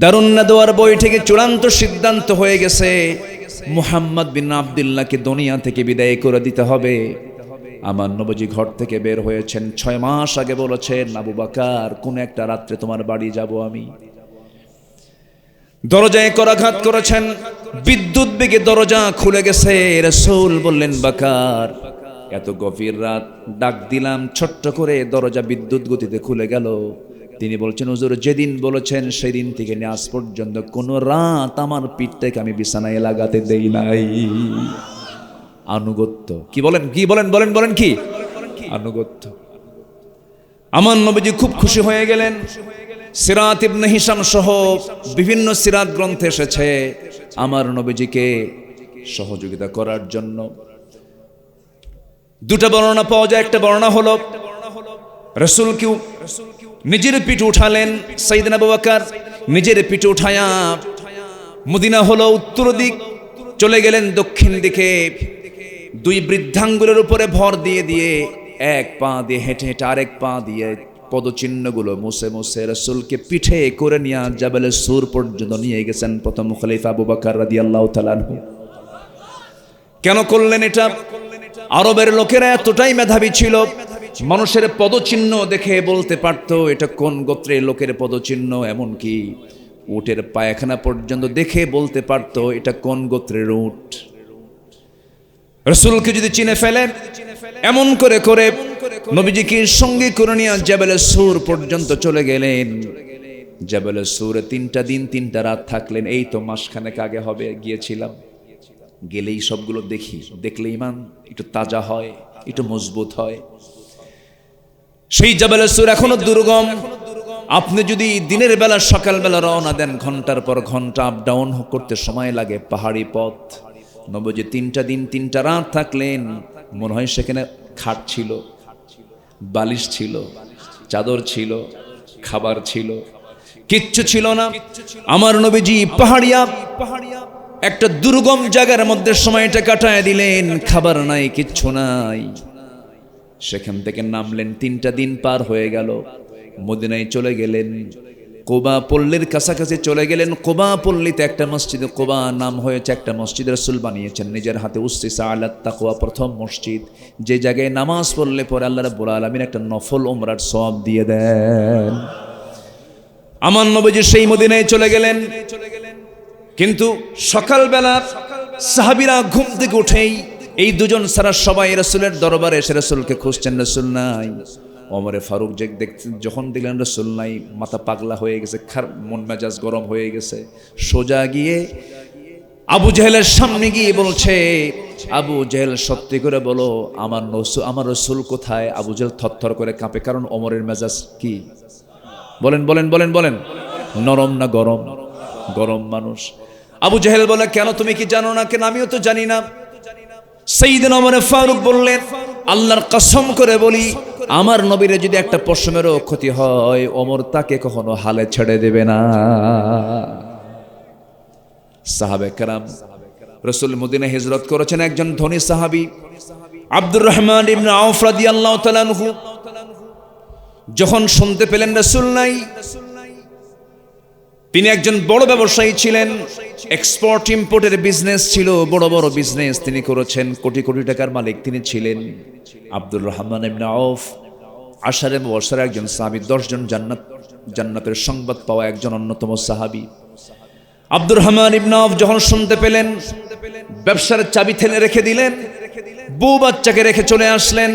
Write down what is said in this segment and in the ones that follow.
দারুন নাদওয়ার বই থেকে চূড়ান্ত সিদ্ধান্ত হয়ে গেছে, মুহাম্মদ বিন আব্দুল্লাহকে দুনিয়া থেকে বিদায় করে দিতে হবে। আমার নবীজি ঘর থেকে বের হয়েছেন 6 মাস আগে, বলেছেন আবু বকর কোন একটা রাত্রে তোমার বাড়ি যাব আমি। দরজায় করাঘাত করেছেন, বিদ্যুৎ বেগে দরজা খুলে গেছে। রাসূল বললেন বকর এত গভীর রাত, ডাক দিলাম ছোট্ট করে, দরজা বিদ্যুৎ গতিতে খুলে গেল। তিনি বলছেন হুজুর যেদিন বলেছেন সেদিন থেকে নিয়ে আজ পর্যন্ত কোন রাত আমার পিঠটাকে আমি বিছানায় লাগাতে দেই নাই। আনুগত্য। কি বলেন কি বলেন বলেন বলেন কি আনুগত্য। আমার নবীজি খুব খুশি হয়ে গেলেন। সিরাত ইবনে হিশাম সহ বিভিন্ন সিরাত গ্রন্থে এসেছে আমার নবীজিকে সহযোগিতা করার জন্য দুটা বর্ণনা পাওয়া যায়। একটা বর্ণনা হলো রাসূল কি নিজের পিঠে উঠালেন, সাইয়েদনা আবু বকর নিজের পিঠে উঠায়া মদিনা হলো উত্তর দিক, চলে গেলেন দক্ষিণ দিকে। দুই বৃদ্ধাঙ্গুলের উপরে ভর দিয়ে দিয়ে এক পা দিয়ে হেঁটে হেঁটে আরেক পা দিয়ে পদচিহ্নগুলো মুছে মুছে রাসূলকে পিঠে করে নিয়ে জাবালে সুর পর্যন্ত নিয়ে গেছেন প্রথম খলিফা আবু বকর রাদিয়াল্লাহু তাআলা আনহু। কেন করলেন এটা? আরবের লোকেরা এতটাই মেধাবী ছিল, মানুষের পদচিহ্ন দেখে বলতে পারতো এটা কোন গোত্রের লোকের পদচিহ্ন, এমনকি উটের পায়খানা পর্যন্ত দেখে বলতে পারতো এটা কোন গোত্রের উট। রাসূলকে যদি চিনে ফেলে, এমন করে করে নবীজিকে সঙ্গে করে নিয়ে জাবালে সুর পর্যন্ত চলে গেলেন। জাবালে সুরে 3টা দিন 3টা রাত থাকলেন। এই তো মাসখানেক আগে হবে গিয়েছিলাম। গেলেই সবগুলো দেখি, দেখলে ইমান একটু তাজা হয়, একটু মজবুত হয়। সেই জাবালে সুর এখনো দুর্গম। আপনি যদি দিনের বেলা সকালবেলা রওনা দেন, ঘন্টার পর ঘন্টা আপ ডাউন করতে সময় লাগে, পাহাড়ি পথ। নবীজি 3টা দিন 3টা রাত থাকলেন। মনে হয় সেখানে খাট ছিল, বালিশ ছিল, চাদর ছিল, খাবার ছিল, কিচ্ছু ছিল না। আমার নবীজি পাহাড়িয়া একটা দুর্গম জায়গার মধ্যে সময়টা কাটায় দিলেন। খাবার নাই, কিচ্ছু নাই। সেখান থেকে নামলেন, 3টা দিন পার হয়ে গেল। মদিনায় চলে গেলেন, কুবা পল্লীর কাছাকাছি চলে গেলেন। কুবা পল্লীতে একটা মসজিদ, কুবা নাম হয়েছে, একটা মসজিদ রাসূল বানিয়েছেন নিজের হাতে। উসসিসা আলাত তাকওয়া, প্রথম মসজিদ, যে জায়গায় নামাজ পড়লে পরে আল্লাহ রাব্বুল আলামিন একটা নফল উমরার সওয়াব দিয়ে দেন। আমার নবীজি সেই মদিনায় চলে গেলেন। কিন্তু সকালবেলা সাহাবীরা ঘুম থেকে উঠেই এই দুজন ছাড়া সবাই রাসূলের দরবারে এসে রাসূলকে খুঁজছেন, রাসূল নাই। ওমরে ফারুক যখন দেখলেন রাসূল নাই, মাথা পাগলা হয়ে গেছে, মন মেজাজ গরম হয়ে গেছে। সোজা গিয়ে আবু জেহেলের সামনে গিয়ে বলছে, আবু জেহেল সত্যি করে বলো আমার রাসূল কোথায়? আবু জেহেল থরথর করে কাঁপে, কারণ ওমরের মেজাজ কি বলেন বলেন বলেন বলেন নরম না গরম? গরম মানুষ। আবু জেহেল বলে কেন, তুমি কি জানো না? কেন আমিও তো জানি না। সাইয়েদনা ওমর ফারুক বললেন, আল্লাহর কসম করে বলি, আমার নবীর যদি একটা পশমেরও ক্ষতি হয়, ওমর তাকে কখনো হালে ছেড়ে দেবে না। সাহাবে কেরাম, রাসূল মদিনা হিজরত করেছেন। একজন ধনী সাহাবী আব্দুর রহমান ইবনে আউফ রাদিয়াল্লাহু তাআলা আনহু যখন শুনতে পেলেন রাসূল নাই, তিনি একজন বড় ব্যবসায়ী ছিলেন, এক্সপোর্ট ইম্পোর্টের বিজনেস ছিল, বড় বড় বিজনেস তিনি করেছেন, কোটি কোটি টাকার মালিক তিনি ছিলেন। আব্দুর রহমান ইবনে আউফ আশারে মুবাশশারা একজন সাহাবী, 10 জন জান্নাতের সংবাদ পাওয়া একজন অন্যতম সাহাবী। আব্দুর রহমান ইবনে আউফ যখন শুনতে পেলেন, ব্যবসার চাবি ঠেলে রেখে দিলেন, বউ বাচ্চাকে রেখে চলে আসলেন,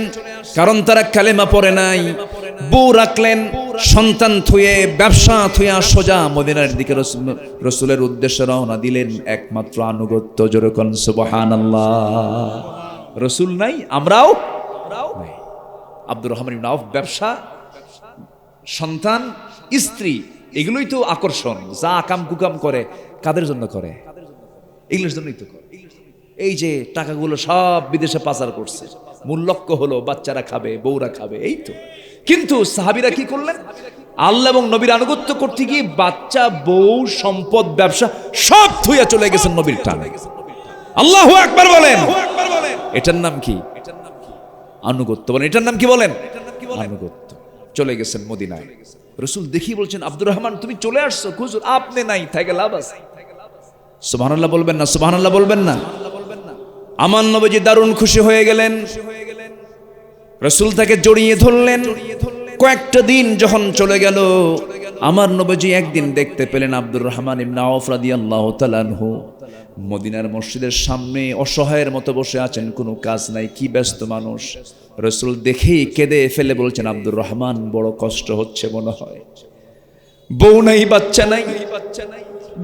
কারণ তারা কালেমা পড়ে নাই। বউ রাখলেন, সন্তান থুয়ে, ব্যবসা থুয়া সোজা মদিনার দিকে রাসূলের উদ্দেশ্যে রওনা দিলেন। একমাত্র আনুগত্য, জোরে কোন সুবহানাল্লাহ। রাসূল নাই, আমরাও নাই। আব্দুর রহমান ইবনে আউফ ব্যবসা, সন্তান, স্ত্রী, এগুলোই তো আকর্ষণ। যা আকাম কুকাম করে কাদের জন্য করে? এগুলোর জন্যই তো করে। এই যে টাকাগুলো সব বিদেশে পাচার করছে, মূল লক্ষ্য হলো বাচ্চারা খাবে, বউরা খাবে, এই তো। কিন্তু সাহাবীরা কি করলেন? আল্লাহ এবং নবীর আনুগত্য করতে গিয়ে বাচ্চা, বউ, সম্পদ, ব্যবসা সব থুইয়া চলে গেছেন নবীর টানে। আল্লাহু আকবার বলেন। এটার নাম কি? আনুগত্য বলেন। এটার নাম কি বলেন? আনুগত্য। চলে গেছেন মদিনায়। রাসূল দেখি বলছেন, আব্দুর রহমান তুমি চলে আসছো, হুজুর আপনি নাই থাকে লাভ আছে। সুবহানাল্লাহ বলবেন না, সুবহানাল্লাহ বলবেন না। আমার নবীজি দারুণ খুশি হয়ে গেলেন, রাসূল তাকে জড়িয়ে ধরলেন। কয়েকটা দিন যখন চলে গেল, আমার নবীজি একদিন দেখতে পেলেন আব্দুর রহমান ইবনে আওফ রাদিয়াল্লাহু তাআলা আনহু মদিনার মসজিদের সামনে অসহায়ের মতো বসে আছেন, কোনো কাজ নাই, কি ব্যস্ত মানুষ। রাসূল দেখেই কেঁদে ফেলে বলছেন, আব্দুর রহমান বড় কষ্ট হচ্ছে মনে হয়, বউ নাই, বাচ্চা নাই,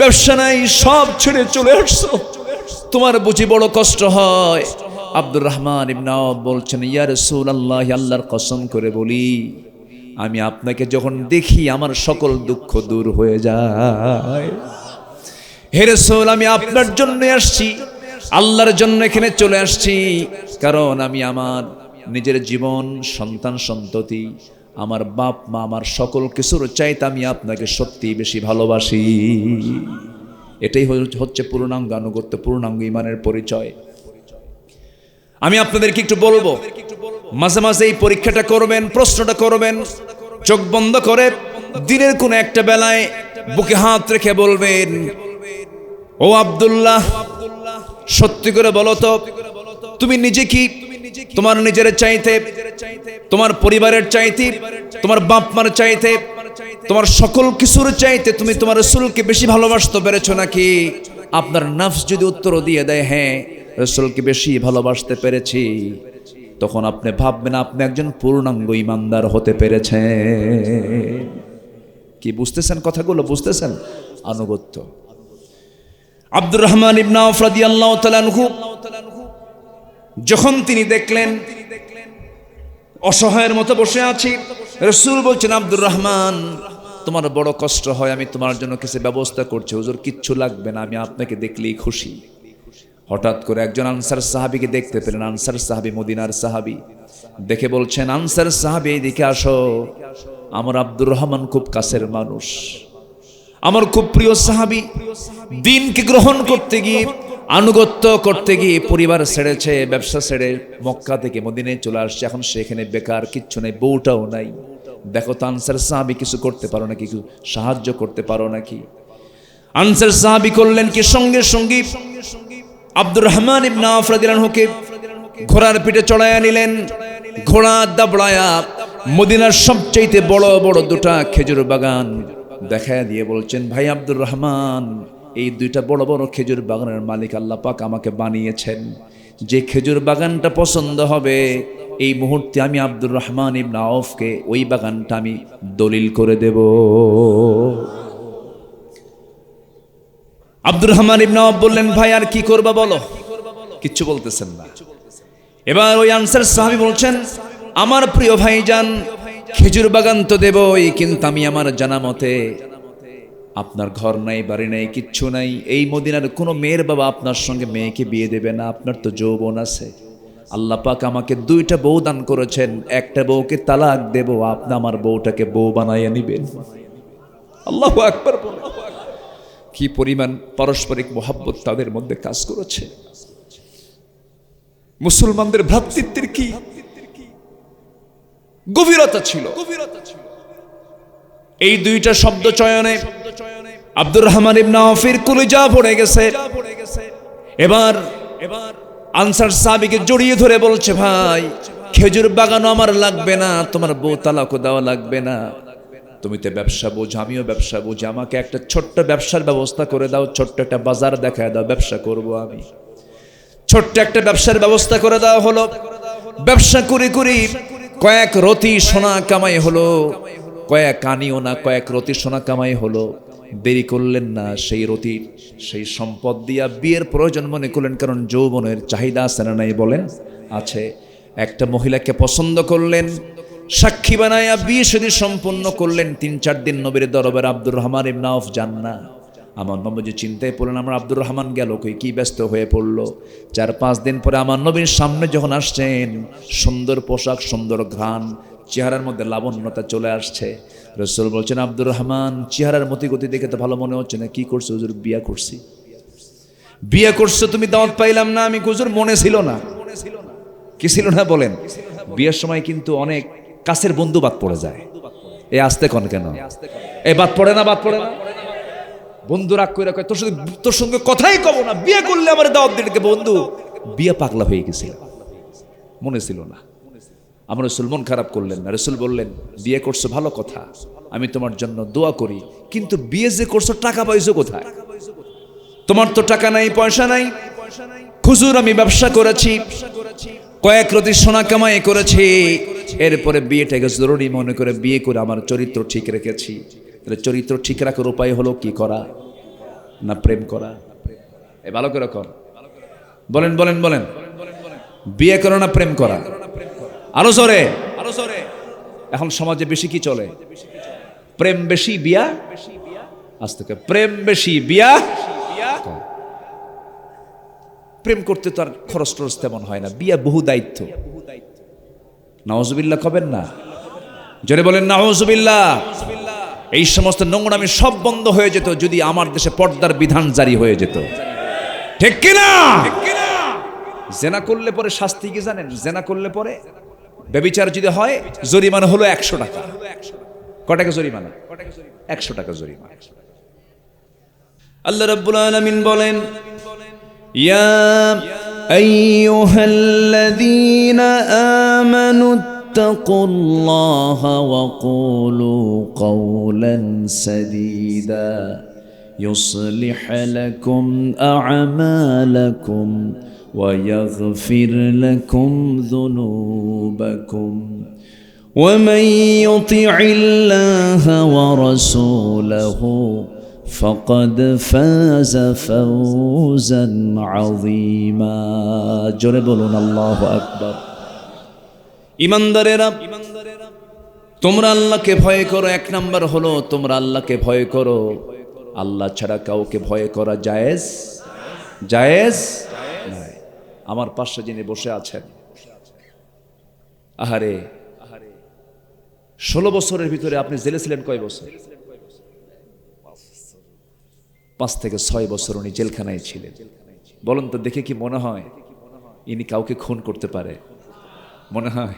ব্যবসা নাই, সব ছেড়ে চলে আসছো, তোমার বুঝি বড় কষ্ট হয়। আব্দুর রহমান ইবনে আওফ বলছেন, ইয়া রাসূলুল্লাহ, আল্লাহর কসম করে বলি, আমি আপনাকে যখন দেখি আমার সকল দুঃখ দূর হয়ে যায়। হে রাসূল, আমি আপনার জন্য আসছি, আল্লাহর জন্য এখানে চলে আসছি, কারণ আমি আমার নিজের জীবন, সন্তান সন্ততি, আমার বাপ মা, আমার সকল কিছুর চাইতে আমি আপনাকে সত্যি বেশি ভালোবাসি। এটাই হচ্ছে পূর্ণাঙ্গ আনুগত্য, পূর্ণাঙ্গ ঈমানের পরিচয়। আমি আপনাদেরকে একটু বলবো, মাঝে মাঝে এই পরীক্ষাটা করবেন, প্রশ্নটা করবেন, চোখ বন্ধ করে দিনের কোন একটা বেলায় বুকে হাত রেখে বলবেন, ও আব্দুল্লাহ, সত্যি করে বলো তো, তুমি নিজে কি তোমার নিজের চাইতে, তোমার পরিবারের চাইতে, তোমার বাপ মার চাইতে, তোমার সকল কিছুর চাইতে তুমি তোমার রাসূলকে বেশি ভালোবাসতে পেরেছো নাকি? আপনার নফস যদি উত্তর দিয়ে দেয় হ্যাঁ, রাসূলকে বেশি ভালোবাসতে পেরেছি, তখন আপনি ভাববেন আপনি একজন পূর্ণাঙ্গ ঈমানদার হতে পেরেছেন। কি বুঝতেছেন কথাগুলো? বুঝতেছেন? আনুগত্য। আব্দুর রহমান ইবনে আওফ রাদিয়াল্লাহু তাআলা আনহু যখন তিনি দেখলেন অসহায়ের মতো বসে আছি, রাসূল বলছেন, আব্দুর রহমান তোমার বড় কষ্ট হয়, আমি তোমার জন্য কিছু ব্যবস্থা করছি। হুজুর কিচ্ছু লাগবে না, আমি আপনাকে দেখলেই খুশি। হঠাৎ করে একজন আনসার সাহাবীকে দেখতে পেলেন, আনসার সাহাবী, মদিনার সাহাবী, দেখে বলছেন, আনসার সাহাবী এদিকে আসো, আমার আব্দুর রহমান খুব কাছের মানুষ, আমার খুব প্রিয় সাহাবী, দ্বীনকে গ্রহণ করতে গিয়ে, আনুগত্য করতে গিয়ে পরিবার ছেড়েছে, ব্যবসা ছেড়ে মক্কা থেকে মদিনায় চলে আসছে, এখন সেখানে বেকার, কিচ্ছু নেই, বউটাও নাই। দেখো তো আনসার সাহাবী কিছু করতে পারো নাকি, কিছু সাহায্য করতে পারো নাকি? আনসার সাহাবী করলেন কি, সঙ্গে সঙ্গে আব্দুর রহমান ইবনে আওফ রাদিয়াল্লাহু আনহুকে ঘোড়ার পিঠে চড়ায়া নিলেন, ঘোড়া দাবড়ায়া মদিনার সবচেয়ে বড় বড় দুটা খেজুর বাগান দেখায় দিয়ে বলছেন, ভাই আব্দুর রহমান, এই দুইটা বড় বড় খেজুর বাগানের মালিক আল্লাহ পাক আমাকে বানিয়েছেন, যে খেজুর বাগানটা পছন্দ হবে এই মুহূর্তে আমি আব্দুর রহমান ইবনে আওফকে ওই বাগানটা আমি দলিল করে দেব। আব্দুর রহমান ইবনে আওফ বললেন, ভাই আর কি করবা বলো? কিচ্ছু বলতেছেন না। এবার ওই আনসার সাহাবী বলছেন, আমার প্রিয় ভাইজান, খেজুর বাগান তো দেবই, কিন্তু আমি আমার জানা মতে আপনার ঘর নাই, বাড়ি নাই, কিচ্ছু নাই, এই মদিনার কোনো মেয়ের বাবা আপনার সঙ্গে মেয়েকে বিয়ে দেবে না, আপনার তো যৌবন আছে, আল্লাহ পাক আমাকে দুইটা বউ দান করেছেন, একটা বউকে তালাক দেব, আপনি আমার বউটাকে বউ বানাইয়া নিবেন। আল্লাহু আকবার। কি পরিমাণ পারস্পরিক মহব্বত তাদের মধ্যে কাজ করেছে, মুসলমানদের ভ্রাতৃত্বের কি গভীরতা ছিল। এই দুইটা শব্দ চয়নে আব্দুর রহমান ইবনে আওফের কলিজা পড়ে গেছে। এবার আনসার সাহাবীকে জড়িয়ে ধরে বলছে, ভাই খেজুর বাগানও আমার লাগবে না, তোমার বউ তালাকও দেওয়া লাগবে না, তুমি তো ব্যবসা বোঝো, আমিও ব্যবসা বুঝি, আমাকে একটা ছোট্ট ব্যবসার ব্যবস্থা করে দাও, ছোট্ট একটা বাজার দেখায় দাও, ব্যবসা করব আমি। ছোট্ট একটা ব্যবসার ব্যবস্থা করে দেওয়া হলো। ব্যবসা করে করে কয়েক রতি সোনা কামাই হলো, কয়েক আনিও না, কয়েক রতি সোনা কামাই হলো। দেরি করলেন না, সেই রতির সেই সম্পদ দিয়া বিয়ের প্রয়োজন মনে করলেন, কারণ যৌবনের চাহিদা আছে না নাই বলেন? আছে। একটা মহিলাকে পছন্দ করলেন, সাক্ষী বানায়া বিয়ে শাদী সম্পন্ন করলেন। ৩-৪ দিন নবীর দরবারে আব্দুর রহমান ইবনে আওফ যান না। আমার নবীজি চিন্তায় পড়লেন, আমার আব্দুর রহমান গেল কই, কি ব্যস্ত হয়ে পড়লো। ৪-৫ দিন পরে আমার নবীর সামনে যখন আসছেন, সুন্দর পোশাক, সুন্দর ঘ্রাণ, চেহারার মধ্যে লাবণ্যতা চলে আসছে। রাসূল বলছেন, আব্দুর রহমান, চেহারার মতিগতি দেখে তো ভালো মনে হচ্ছে না, কি করছো? হুজুর বিয়া করছি। বিয়া করছো তুমি? দাওয়াত পাইলাম না আমি। হুজুর মনে ছিল না। কি ছিল না বলেন? বিয়ের সময় কিন্তু অনেক কাছের বন্ধু বাদ পড়ে যায়, এই আসতে কোন কেন এই বাদ পড়ে না, বাদ পড়ে না। বন্ধু রাগ করে কয় তোর সঙ্গে কথাই কব না, বিয়ে করলে আমার দাওয়াত দিকে। বন্ধু বিয়ে পাগলা হয়ে গেছিল, মনে ছিল না। আমার রাসূল মন খারাপ করলেন না। রাসূল বললেন, বিয়ে করছো ভালো কথা, আমি তোমার জন্য দোয়া করি, কিন্তু বিয়ে যে করছো টাকা পাইছো কোথায়? তোমার তো টাকা নাই, পয়সা নাই। হুজুর আমি ব্যবসা করেছি, কয়েক রতি সোনা কামাই করেছি, এরপরে বিয়েটাকে জরুরি মনে করে বিয়ে করে আমার চরিত্র ঠিক রেখেছি। তাহলে চরিত্র ঠিক রাখার উপায় হলো কি করা? না প্রেম করা? এ ভালো করে কর, বলেন বলেন বলেন। বিয়ে করো না প্রেম করা? আরো জোরে, আরো জোরে। এখন সমাজে বেশি কি চলে? প্রেম বেশি, বিয়া আজ থেকে প্রেম বেশি, বিয়া। প্রেম করতে তো আর খরচ টরচ তেমন হয় না, বিয়া বহু দায়িত্ব। নাউজুবিল্লাহ কবেন না? জোরে বলেন নাউজুবিল্লাহ। এই সমস্ত নোংরামি সব বন্ধ হয়ে যেত যদি আমার দেশে পর্দার বিধান জারি হয়ে যেত, ঠিক কিনা? জেনা করলে পরে শাস্তি কি জানেন? জেনা করলে পরে ব্যভিচার যদি হয় জরিমানা হলো 100 টাকা। কত টাকা জরিমানা? 100 টাকা জরিমানা। আল্লাহ রাব্বুল আলামিন বলেন, ইয়া আইয়ুহাল্লাযীনা আমানু ইত্তাকুল্লাহা ওয়া কুলু কওলান সাদীদা ইউসলিহ লাকুম আ'মালাকুম ويغفر لكم ذنوبكم ومن يطع الله ورسوله فقد فاز فوزا عظيما জোরে বলুন আল্লাহু আকবার। ঈমানদারেরা তোমরা আল্লাহকে ভয় করো। এক নাম্বার হলো তোমরা আল্লাহকে ভয় করো। আল্লাহ ছাড়া কাউকে ভয় করা জায়েজ? জায়েজ নাই। আমার পাশে যিনি বসে আছেন, আহারে 16 বছরের ভিতরে আপনি জেলে ছিলেন কয় বছর? 5 থেকে 6 বছর উনি জেলখানায় ছিলেন। বলুন তো দেখে কি মনে হয় ইনি কাউকে খুন করতে পারে? মনে হয়?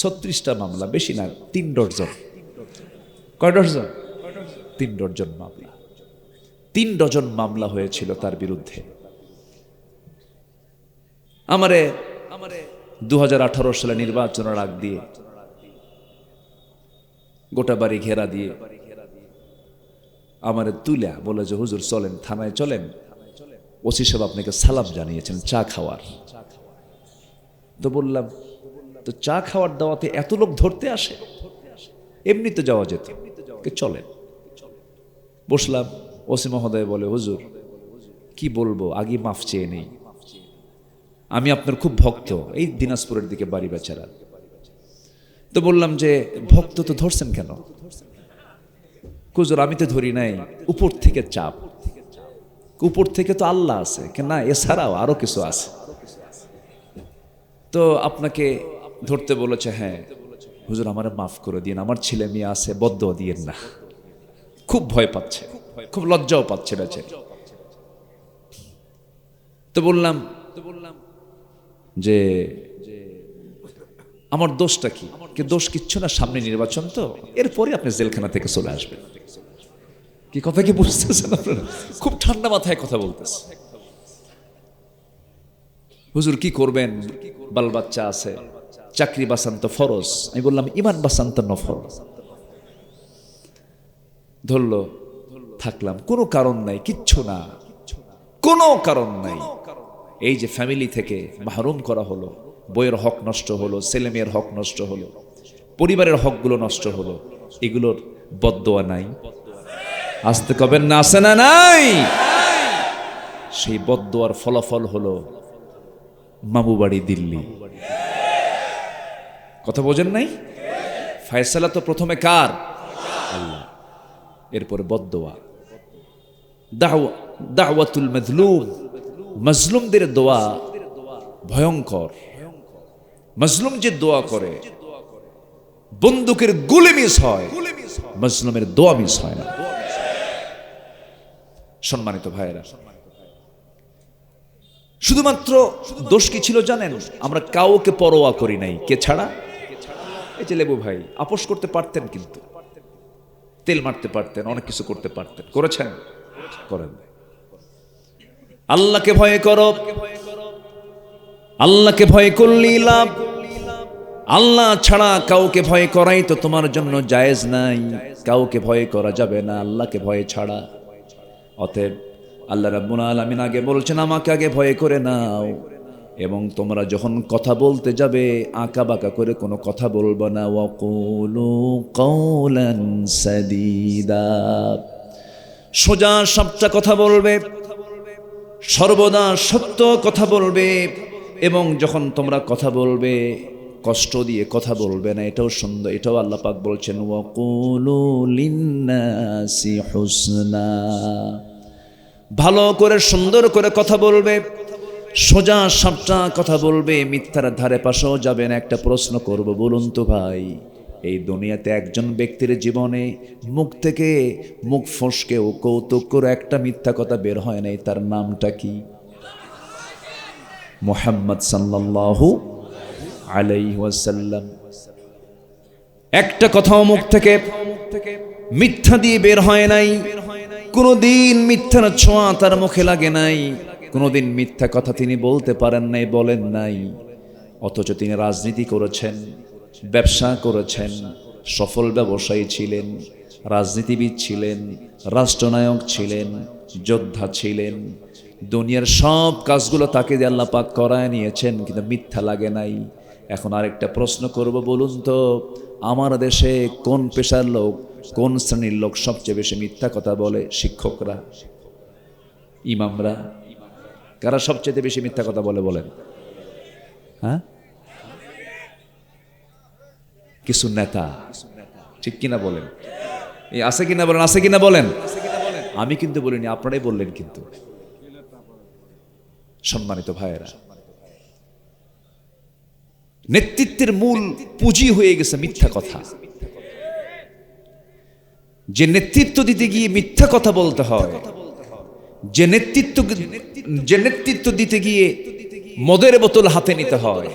36টা মামলা, বেশি না, 3 ডজন। কয় ডজন? 3 ডজন মামলা। 3 ডজন মামলা হয়েছিল তার বিরুদ্ধে। আমারে 2018 সালে নির্বাচনের আগ দিয়ে গোটা বাড়ি ঘেরা দিয়ে আমারে তুলা বলে যে হুজুর চলেন থানায় চলেন, ওসি সাহেব আপনাকে সালাম জানিয়েছেন চা খাওয়ার। তো বললাম তো চা খাওয়ার দাওয়াতে এত লোক ধরতে আসে? এমনি তো যাওয়া যেত, চলেন। বসলাম। ওসি মহোদয় বলে, হুজুর কি বলবো, আগে মাফ চেয়ে নেই, আমি আপনার খুব ভক্ত, এই দিনাজপুরের দিকে বাড়ি বেচারা। তো বললাম যে ভক্ত তো ধরছেন কেন? হুজুর আমি তো ধরি নাই, উপর থেকে চাপ। উপর থেকে তো আল্লাহ আছে, না এছাড়াও আরো কিছু আছে। তো আপনাকে ধরতে বলেছে। হ্যাঁ হুজুর আমারে মাফ করে দিন, আমার ছেলে মেয়ে আছে, বদদোয়া দিয়েন না। খুব ভয় পাচ্ছে, খুব লজ্জাও পাচ্ছে বেচারি। তো বললাম যে আমার দোষটা কি? দোষ কিচ্ছু না, সামনে নির্বাচন তো, এরপরে আপনি জেলখানা থেকে চলে আসবেন। কি কথা কি বুঝতেছেন আপনারা? খুব ঠান্ডা মাথায় কথা বলতেছে। হুজুর কি করবেন, বাল বাচ্চা আছে, চাকরি বাঁচান তো ফরজ। আমি বললাম ইমান বাঁচান তো নফল। ধরলো, থাকলাম, কোনো কারণ নাই, কিচ্ছু না, কোনো কারণ নাই। এই যে ফ্যামিলি থেকে মাহরুম করা হলো, বইয়ের হক নষ্ট হলো, ছেলে মেয়ের হক নষ্ট হলো, পরিবারের হকগুলো নষ্ট হলো, এগুলোর বদদোয়া নাই? আসতে কবেন না, আছে না নাই? সেই বদদোয়ার ফলাফল হলো মামু বাড়ি দিল্লি। কথা বোঝেন নাই? ফয়সালা তো প্রথমে কার? আল্লাহ। এরপরে বদদোয়া, দাওয়াতুল মাজলুম, মাজলুমদের দোয়া ভয়ঙ্কর। মাজলুম যে দোয়া করে বন্দুকের গুলি মিস হয়, মাজলুমের দোয়া মিস হয় না। সম্মানিত ভাইয়েরা, শুধুমাত্র দোষ কি ছিল জানেন? আমরা কাউকে পরোয়া করি নাই। কে ছাড়া? এই যে লেবু ভাই আপোষ করতে পারতেন, কিন্তু তেল মারতে পারতেন, অনেক কিছু করতে পারতেন, করেছেন? করেন। আল্লাহকে ভয় করো, আল্লাহকে ভয় করলেই লাভ। আল্লাহ ছাড়া কাউকে ভয় করাই তো তোমার জন্য জায়েজ নাই, কাউকে ভয় করা যাবে না আল্লাহকে ভয় ছাড়া। অতএব আল্লাহ রাব্বুল আলামিন আগে বলছেন আমাকে আগে ভয় করে নাও, এবং তোমরা যখন কথা বলতে যাবে আঁকা বাঁকা করে কোনো কথা বলবে না। ওয়াকুলু কাওলান সাদীদা, সোজা সাপটা কথা বলবে, সর্বদা সত্য কথা বলবে, এবং যখন তোমরা কথা বলবে কষ্ট দিয়ে কথা বলবে না। এটাও সুন্দর, এটাও আল্লাহ পাক বলছেন ওয়াকুলু লিন্নাসি হুসনা, ভালো করে সুন্দর করে কথা বলবে, সোজা সাপটা কথা বলবে, মিথ্যার ধারে পাশেও যাবে না। একটা প্রশ্ন করব, বলুন তো ভাই, এই দুনিয়াতে একজন ব্যক্তির জীবনে মুখ থেকে মুখ ফসকে ও কৌতুক করে একটা মিথ্যা কথা বের হয় নাই, তার নামটা কি? মুহাম্মদ সাল্লাল্লাহু আলাইহি ওয়াসাল্লাম। একটা কথাও মুখ থেকে মিথ্যা দিয়ে বের হয় নাই, কোনোদিন মিথ্যার ছোঁয়া তার মুখে লাগে নাই, কোনোদিন মিথ্যা কথা তিনি বলতে পারেন নাই, বলেন নাই। অথচ তিনি রাজনীতি করেছেন, ব্যবসা করেছেন, সফল ব্যবসায়ী ছিলেন, রাজনীতিবিদ ছিলেন, রাষ্ট্রনায়ক ছিলেন, যোদ্ধা ছিলেন। দুনিয়ার সব কাজগুলো তাকে দিয়ে আল্লাহ পাক করায় নিয়েছেন, কিন্তু মিথ্যা লাগে নাই। এখন আরেকটা প্রশ্ন করব, বলুন তো আমার দেশে কোন পেশার লোক, কোন শ্রেণীর লোক সবচেয়ে বেশি মিথ্যা কথা বলে? শিক্ষকরা, ইমামরা? কারা সবচেয়ে বেশি মিথ্যা কথা বলে বলেন? হ্যাঁ, কিছু নেতা, ঠিক কিনা বলেন? এই আছে কিনা বলেন, আছে কিনা বলেন? আমি কিন্তু বলিনি, আপনারাই বললেন। কিন্তু সম্মানিত ভাইয়েরা, নেতৃত্বের মূল পুঁজি হয়ে গেছে মিথ্যা কথা। যে নেতৃত্ব দিতে গিয়ে মিথ্যা কথা বলতে হয়, যে নেতৃত্ব দিতে গিয়ে মদের বোতল হাতে নিতে হয়,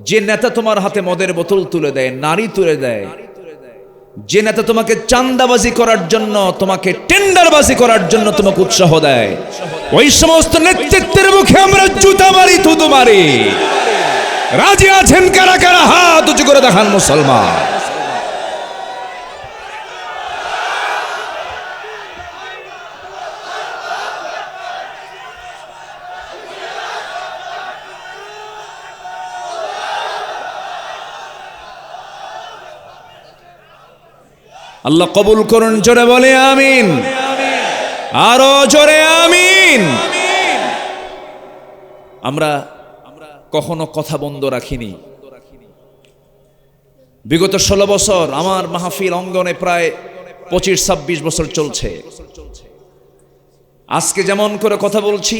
যে নেতা তোমার হাতে মদের বোতল তুলে দেয়, নারী তুলে দেয়, যে নেতা তোমাকে চাঁদাবাজি করার জন্য, তোমাকে টেন্ডারবাজি করার জন্য তোমাকে উৎসাহ দেয়, ওই সমস্ত নেতৃত্বের মুখে আমরা জুতা মারি, থুতু মারি। রাজি আছেন কারা কারা? হাত উঁচু করে দেখান মুসলমান। আল্লাহ কবুল করুন, জোরে বলে আমিন, আরো জোরে আমিন। আমরা কখনো কথা বন্ধ রাখিনি। বিগত 16 বছর আমার মাহফিল অঙ্গনে প্রায় 25-26 বছর চলছে। আজকে যেমন করে কথা বলছি,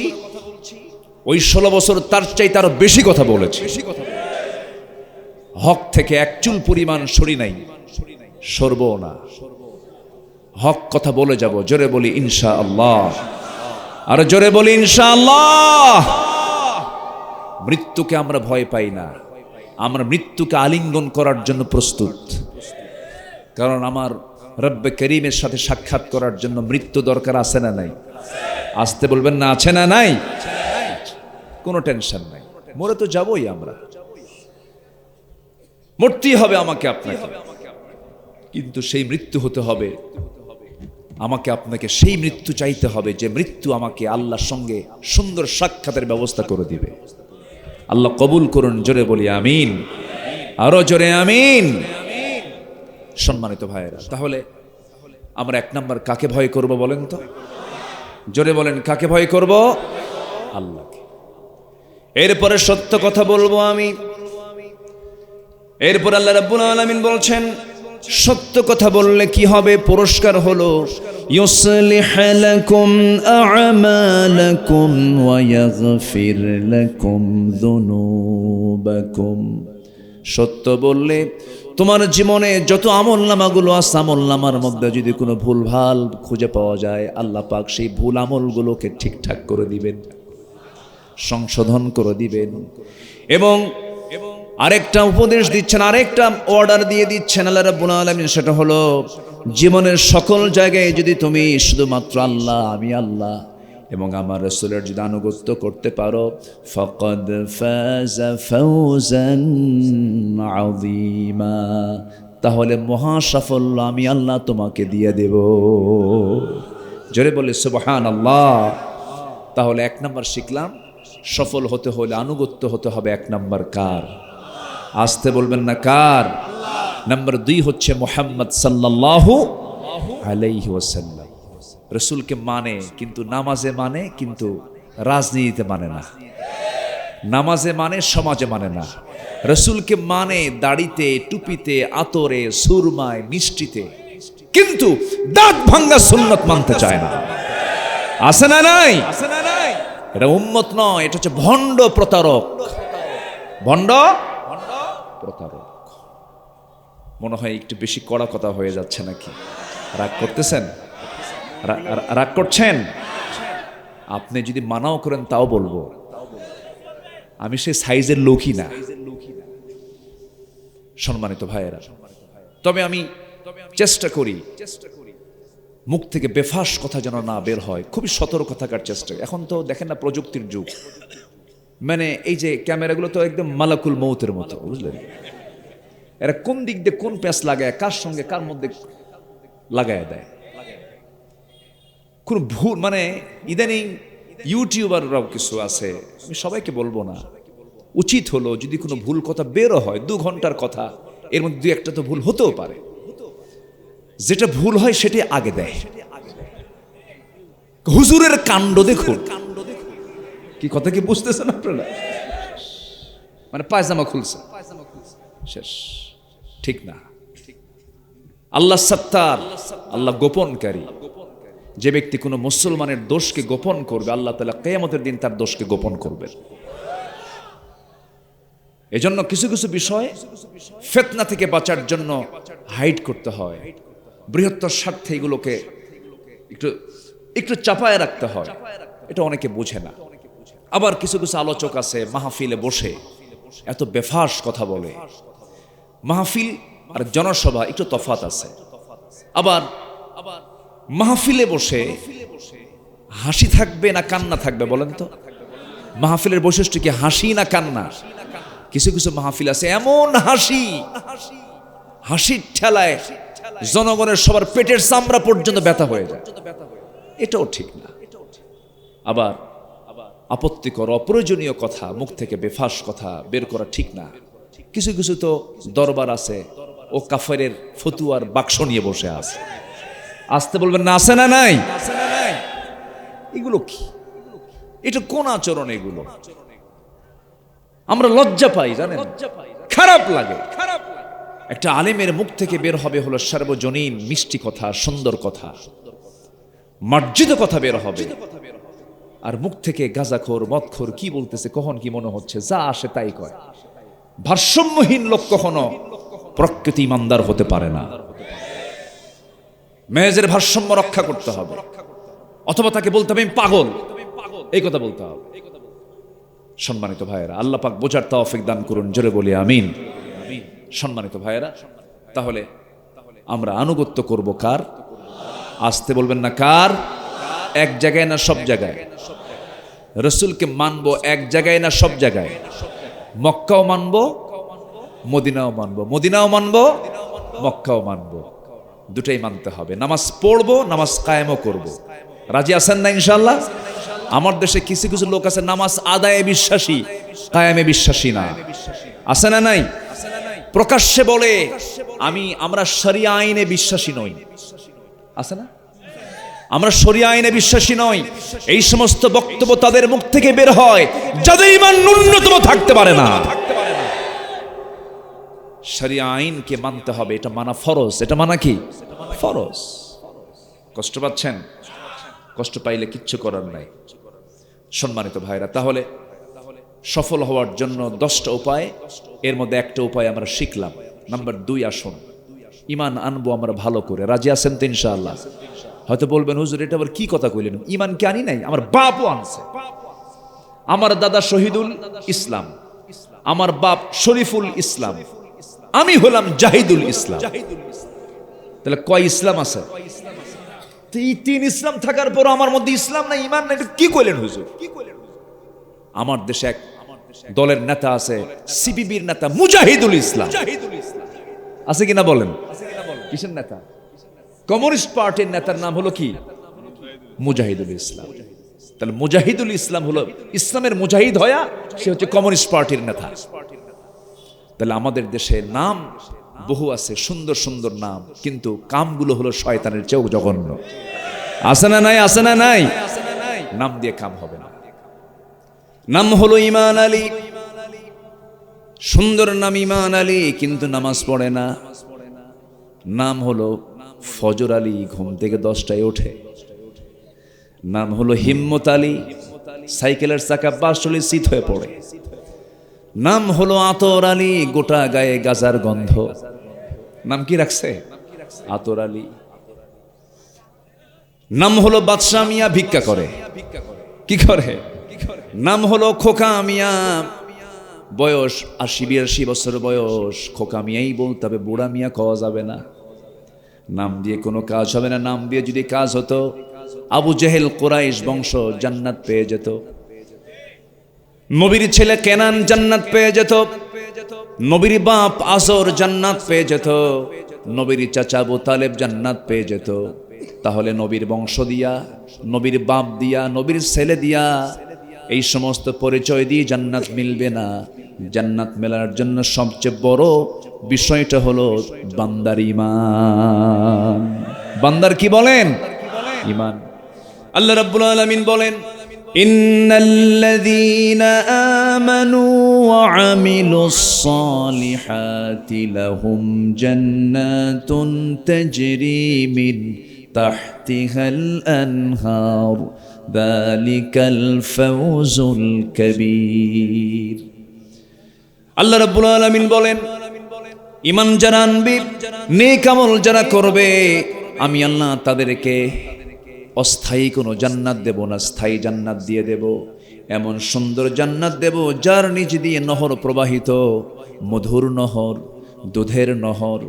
ওই 16 বছর তার চাইতে আরো বেশি কথা বলেছি। হক থেকে এক চুল পরিমাণ সরি নাই, সরবো না। হক কথা বলে যাব। জোরে বলি ইনশাআল্লাহ, আর জোরে বলি ইনশাআল্লাহ। মৃত্যুকে আমরা ভয় পাই না, আমরা মৃত্যুকে আলিঙ্গন করার জন্য প্রস্তুত। কারণ আমার রব্বে করিমের সাথে সাক্ষাৎ করার জন্য মৃত্যু দরকার, আছে না নাই? আসতে বলবেন না, আছে না নাই? কোনো টেনশন নাই, মরে তো যাবই আমরা, মরতেই হবে আমাকে আপনাকে। কিন্তু সেই মৃত্যু হতে হবে আমাকে আপনাকে, সেই মৃত্যু চাইতে হবে যে মৃত্যু আমাকে আল্লাহর সঙ্গে সুন্দর সাক্ষাতের ব্যবস্থা করে দিবে। আল্লাহ কবুল করুন, জোরে বলি আমিন, আরো জোরে আমিন। সম্মানিত ভাইয়েরা, তাহলে আমরা 1 নাম্বার কাকে ভয় করব বলেন তো? জোরে বলেন, কাকে ভয় করব? আল্লাহকে। এরপরে সত্য কথা বলবো আমি। এরপর আল্লাহ রাব্বুল আলামিন বলছেন সত্য কথা বললে কি হবে? পুরস্কার হলো ইউসলিহ লাকুম আ'মালাকুম ওয়া ইয়াগফির লাকুম যুনুবাকুম। সত্য বললে তোমার জীবনে যত আমলনামাগুলো আছে, আমলনামার মধ্যে যদি কোনো ভুলভাল খুঁজে পাওয়া যায়, আল্লাহ পাক সেই ভুল আমলগুলোকে ঠিকঠাক করে দিবেন, সংশোধন করে দিবেন। এবং আরেকটা উপদেশ দিচ্ছেন, আরেকটা অর্ডার দিয়ে দিচ্ছেন আল্লাহ রাব্বুল আলামিন, সেটা হলো জীবনের সকল জায়গায় যদি তুমি শুধুমাত্র আল্লাহ, আমি আল্লাহ এবং আমার রাসূলের যদি আনুগত্য করতে পারো, ফাকাদ ফাযা ফাওজান আযীমা, তাহলে মহা সাফল্য আমি আল্লাহ তোমাকে দিয়ে দেব। জোরে বলে সুবহানাল্লাহ। তাহলে এক নাম্বার শিখলাম, সফল হতে হলে আনুগত্য হতে হবে এক নাম্বার কার? আসতে বলবেন না কার? নাম্বার 2 হচ্ছে মুহাম্মদ সাল্লাল্লাহু আলাইহি ওয়াসাল্লাম। রাসূলকে মানে, কিন্তু নামাজে মানে, কিন্তু রাজনীতিতে মানে না। নামাজে মানে, সমাজে মানে না। রাসূলকে মানে দাড়িতে, টুপিতে, আতরে, সুরমায়, মিষ্টিতে, কিন্তু দাঁত ভাঙ্গা সুন্নাত মানতে চায় না। আছে না নাই? এটা উম্মত নয়, এটা হচ্ছে ভণ্ড প্রতারক। ভণ্ড প্রতারক। মনে হয় একটু বেশি কড়া কথা হয়ে যাচ্ছে নাকি? রাগ করতেছেন? রাগ করছেন? আপনি যদি মানাও করেন তাও বলবো, আমি সেই সাইজের লোকই না। সম্মানিত ভাইয়েরা, তবে আমি চেষ্টা করি মুখ থেকে বেফাস কথা যেন না বের হয়, খুবই সতর্ক থাকার চেষ্টা। এখন তো দেখেন না প্রযুক্তির যুগ, মানে এই যে ক্যামেরাগুলো তো একদম মালাকুল মৌতের মতো, বুঝলেন? এরা কোন দিক দিয়ে কোন প্যাঁচ লাগায়, কার সঙ্গে কার মধ্যে লাগায় দেয়, কোন ভুল, মানে ইদানিং ইউটিউবাররাও কিছু আছে, আমি সবাইকে বলবো না, উচিত হলো যদি কোনো ভুল কথা বেরো হয় 2 ঘন্টার কথা, এর মধ্যে 2-1টা তো ভুল হতেও পারে, যেটা ভুল হয় সেটাই আগে দেয়। হুজুরের কাণ্ড দেখুন, কি কথা কি বুঝতেছেন আপনারা? মানে পায়জামা খুলছে, শেষ। ঠিক না। আল্লাহ সত্তার, আল্লাহ গোপনকারী। যে ব্যক্তি কোনো মুসলমানের দোষকে গোপন করবে, আল্লাহ তাআলা কিয়ামতের দিন তার দোষকে গোপন করবেন। এজন্য কিছু কিছু বিষয় ফিতনা থেকে বাঁচার জন্য হাইড করতে হয়, বৃহত্তর স্বার্থে এগুলোকে একটু একটু চাপায় রাখতে হয়। এটা অনেকে বোঝে না। আবার কিছু কিছু আলোচক আছে মাহফিলে বসে এত বেফাস কথা বলে। মাহফিল আর জনসভা একটু তফাৎ আছে। আবার মাহফিলে বসে হাসি থাকবে না কান্না থাকবে বলেন তো? মাহফিলের বৈশিষ্ট্য কি হাসি না কান্না? কিছু কিছু মাহফিল আছে এমন হাসি, হাসির ঠেলায় জনগণের সবার পেটের চামড়া পর্যন্ত ব্যথা হয়ে যায়। এটাও ঠিক না। আবার আপত্তিকর অপ্রয়োজনীয় কথা, মুখ থেকে বেফাস কথা বের করা ঠিক না। কিছু কিছু তো দরবার আছে, ও কাফেরের ফতুয়ার বাক্স নিয়ে বসে আছে। আসতে বলবেন না, আছে না নাই? এগুলো কি? এটা কোন আচরণ? এগুলো আমরা লজ্জা পাই, জানেন, খারাপ লাগে। একটা আলেমের মুখ থেকে বের হবে হলো সার্বজনীন মিষ্টি কথা, সুন্দর কথা, মার্জিত কথা বের হবে, আর মুখ থেকে গাঁজাখোর, মদখোর কি বলতেছে, কখন কি মনে হচ্ছে, যা আসে তাই কয়। ভারসাম্যহীন লোক কখনো প্রকৃত ইমানদার হতে পারে না। মেজাজের ভারসাম্য রক্ষা করতে হবে, অথবা তাকে বলতে হবে আমি পাগল, এই কথা বলতে হবে। সম্মানিত ভাইয়েরা, আল্লাহ পাক বোঝার তৌফিক দান করুন, জোরে বলি আমিন। সম্মানিত ভাইয়েরা, তাহলে আমরা আনুগত্য করব কার? আসতে বলবেন না কার? এক জায়গায় না সব জায়গায়? রাসূলকে মানবো এক জায়গায় না সব জায়গায়? মক্কাও মানবো, মদিনাও মানবো, মদিনাও মানবো, মক্কাও মানবো, দুটাই মানতে হবে। নামাজ পড়বো, নামাজ কায়েমও করব। রাজি আছেন না ইনশাআল্লাহ? আমার দেশে কিছু কিছু লোক আছে নামাজ আদায়ে বিশ্বাসী, কায়েমে বিশ্বাসী না। আছে না নাই? প্রকাশ্যে বলে আমরা শরিয়া আইনে বিশ্বাসী নই। আছে না? আমরা শরিয়া আইনে বিশ্বাসী নই। এই সমস্ত বক্তব্য তাদের মুখ থেকে বের হয় যাদের ঈমান ন্যূনতম থাকতে পারে না। শরিয়া আইনকে মানতে হবে, এটা মানা ফরজ। এটা মানা কি? ফরজ। কষ্ট পাচ্ছেন? কষ্ট পাইলে কিচ্ছু করার নাই। সম্মানিত ভাইরা, তাহলে সফল হওয়ার জন্য 10টা উপায়, এর মধ্যে একটা উপায় আমরা শিখলাম। নাম্বার 2, আসুন ঈমান আনবো আমরা ভালো করে। রাজি আছেন তো ইনশাআল্লাহ? হয়তো বলবেন হুজুর এটা আবার কি কথা কইলেন, ঈমান কি আনি নাই? আমার বাপও আনছে। আমার দাদা শহীদুল ইসলাম আমার বাপ শরীফুল ইসলাম, আমি হলাম জাহিদুল ইসলাম। তাহলে কয় ইসলাম আছে? এই তিন ইসলাম থাকার পর আমার মধ্যে ইসলাম না, ঈমান না, এটা কি কইলেন হুজুর? আমার দেশে এক দলের নেতা আছে, সিপিবির নেতা মুজাহিদুল ইসলাম, আছে কিনা বলেন? কিসের নেতা? কমিউনিস্ট পার্টির নেতার নাম হলো কি? মুজাহিদুল ইসলাম। তাহলে মুজাহিদুল ইসলাম হলো ইসলামের মুজাহিদ হয়া সে হচ্ছে কমিউনিস্ট পার্টির নেতা। তাহলে আমাদের দেশে নাম বহু আছে, সুন্দর সুন্দর নাম, কিন্তু কামগুলো হলো শয়তানের চেয়েও জঘন্য। আছে না নাই? আছে না নাই? নাম দিয়ে কাম হবে না। নাম হলো ঈমান আলী, সুন্দর নাম ঈমান আলী, কিন্তু নামাজ পড়ে না। নাম হলো ফজর আলী, ঘুম থেকে 10টায় ওঠে। নাম হলো হিম্মত আলী, সাইকেলের চাকা বাসলে শীত হয়ে পড়ে। নাম হলো আতর আলী, গোটা গায়ে গাজার গন্ধ। নাম কি রাখছে? আতর আলী। নাম হলো বাদশাহ মিয়া, ভিক্ষা করে। কি করে? নাম হলো খোকা মিয়া, বয়স 80-82 বছর বয়স, খোকা মিয়াই বলতে হবে, বুড়া মিয়া খাওয়া যাবে না। নাম দিয়ে কোনো কাজ হবে না। নাম দিয়ে যদি কাজ হতো, আবু জেহেল কুরাইশ বংশ জান্নাত পেয়ে যেত, নবীর ছেলে কেনান জান্নাত পেয়ে যেত, নবীর বাপ আসর জান্নাত পেয়ে যেত, নবীর চাচা আবু তালেব জান্নাত পেয়ে যেত। তাহলে নবীর বংশ দিয়া, নবীর বাপ দিয়া, নবীর ছেলে দিয়া, এই সমস্ত পরিচয় দিয়ে জান্নাত মিলবে না। জান্নাত মেলার জন্য সবচেয়ে বড় বিষয়টা হলো বান্দার ঈমান। বান্দার কি বলেন? ঈমান। আল্লাহ রাব্বুল আলামিন বলেন, ইন্নাল্লাযীনা আমানু ওয়া আমিলুস সালিহাতি লাহুম জান্নাতুন তাজরি মিন তাহতিহাল আনহার যালিকাল ফাওজুল কাবীর। আল্লাহ রাব্বুল আলামিন বলেন, ঈমান যারা আনবে, নেক আমল যারা করবে, আমি আল্লাহ তাদেরকে অস্থায়ী কোনো জান্নাত দেব না, স্থায়ী জান্নাত দিয়ে দেব। এমন সুন্দর জান্নাত দেব যার নিচ দিয়ে নহর প্রবাহিত, মধুর নহর, দুধের নহর,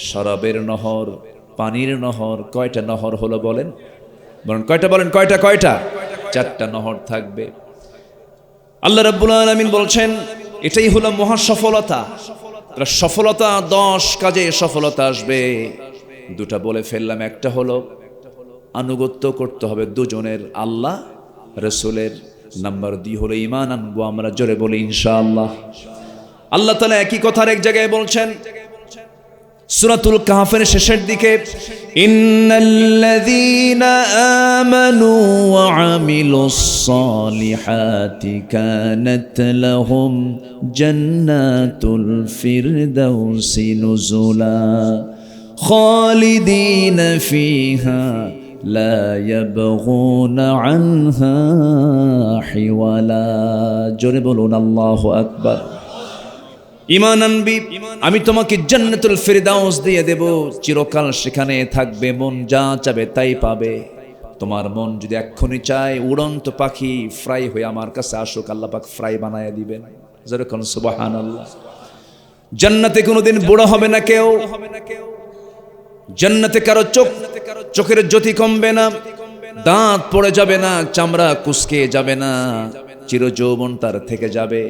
শরাবের নহর, পানির নহর। কয়টা নহর হলো বলেন? বলেন কয়টা? বলেন কয়টা? কয়টা? 4টা নহর থাকবে। আল্লাহ রাব্বুল আলামিন বলছেন, এটাই হলো মহা সফলতা। সফলতা 10 কাজে সফলতা আসবে। 2টা বলে ফেললাম। একটা হলো আনুগত্য করতে হবে দুজনের, আল্লাহ রাসূলের। নাম্বার 2 হলো ঈমান আনবো আমরা, জোরে বলি ইনশাআল্লাহ। আল্লাহ তাআলা একই কথার এক জায়গায় বলছেন সূরাতুল কাহফের শেষের দিকে, ইন্নাল্লাযীনা আমানু ওয়া আমিলুস সালিহাতি কানাত লাহুম জান্নাতুল ফিরদাউসি নুজুলা খালিদিনা ফিহা লা ইয়াবগুনা আনহা হিওয়ালা। জোরে বলুন আল্লাহু আকবার। ঈমান আনবি, আমি তোমাকে জান্নাতুল ফিরদাউস দিয়ে দেব, চিরকাল সেখানে থাকবে, মন যা চাবে তাই পাবে। তোমার মন যদি এক্ষুনি চায় উড়ন্ত পাখি ফ্রাই হয়ে আমার কাছে আসুক, আল্লাহ পাক ফ্রাই বানায় দিবেন। যেরকম সুবহানাল্লাহ। জান্নাতে কোনোদিন বুড়ো হবে না কেউ। জান্নাতে কারো চোখের জ্যোতি কমবে না, দাঁত পড়ে যাবে না, চামড়া কুঁচকে যাবে না, চিরযৌবন তার থেকে যাবে।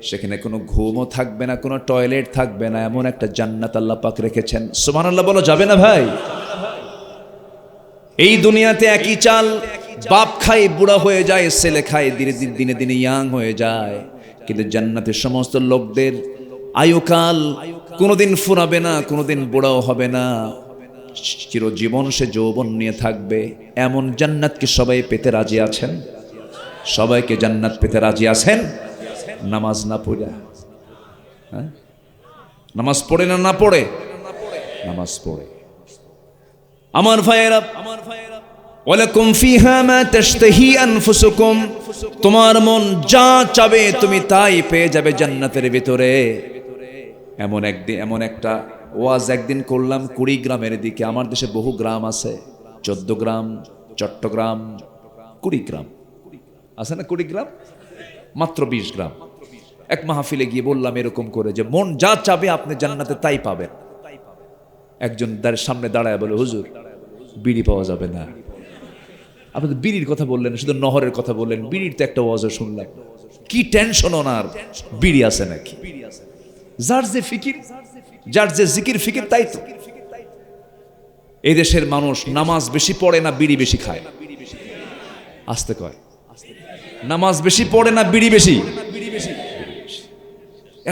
সেখানে কোনো ঘুমও থাকবে না, কোনো টয়লেট থাকবে না, এমন একটা জান্নাত আল্লাহ পাক রেখেছেন। সুবহানাল্লাহ বলো যাবে না ভাই? এই দুনিয়াতে একই চাল, বাপ খায় বুড়া হয়ে যায়, ছেলে খায় দিনে দিনে ইয়াং হয়ে যায়। কিন্তু জান্নাতের সমস্ত লোকদের আয়ুকাল কোনোদিন ফুরাবে না, কোনোদিন বুড়াও হবে না, চিরজীবন সে যৌবন নিয়ে থাকবে। এমন জান্নাত কি সবাই পেতে রাজি আছেন? সবাইকে জান্নাত পেতে রাজি আছেন? নামাজ না পড়ে, হ্যাঁ, নামাজ পড়ে না পড়ে? নামাজ পড়ে। আমার ভাইয়েরা, ওয়ালাকুম ফিহা মা তাশতাহি আনফুসুকুম, তোমার মন যা চাবে তুমি তাই পেয়ে যাবে জান্নাতের ভিতরে। এমন একটা ওয়াজ একদিন করলাম কুড়িগ্রামের দিকে। আমার দেশে বহু গ্রাম আছে, 14 গ্রাম, চট্টগ্রাম, কুড়িগ্রাম আছে না? কুড়িগ্রাম মাত্র 20 গ্রাম। এক মাহফিলে গিয়ে বললাম এরকম করে যে মন যা চাবে আপনি জান্নাতে তাই পাবেন। একজন সামনে দাঁড়ায় বলে, হুজুর বিড়ি পাওয়া যাবে না। আপনি তো বিড়ির কথা বললেন, শুধু নহরের কথা বললেন, বিড়ির তো একটা ওয়াজও শুনলাম। কি টেনশন ওনার, বিড়ি আছে নাকি? যার যে ফিকির, যার যে জিকির ফিকির তাই তো। এই দেশের মানুষ নামাজ বেশি পড়ে না বিড়ি বেশি খায়? আসতে কয়, নামাজ বেশি পড়ে না বিড়ি বেশি?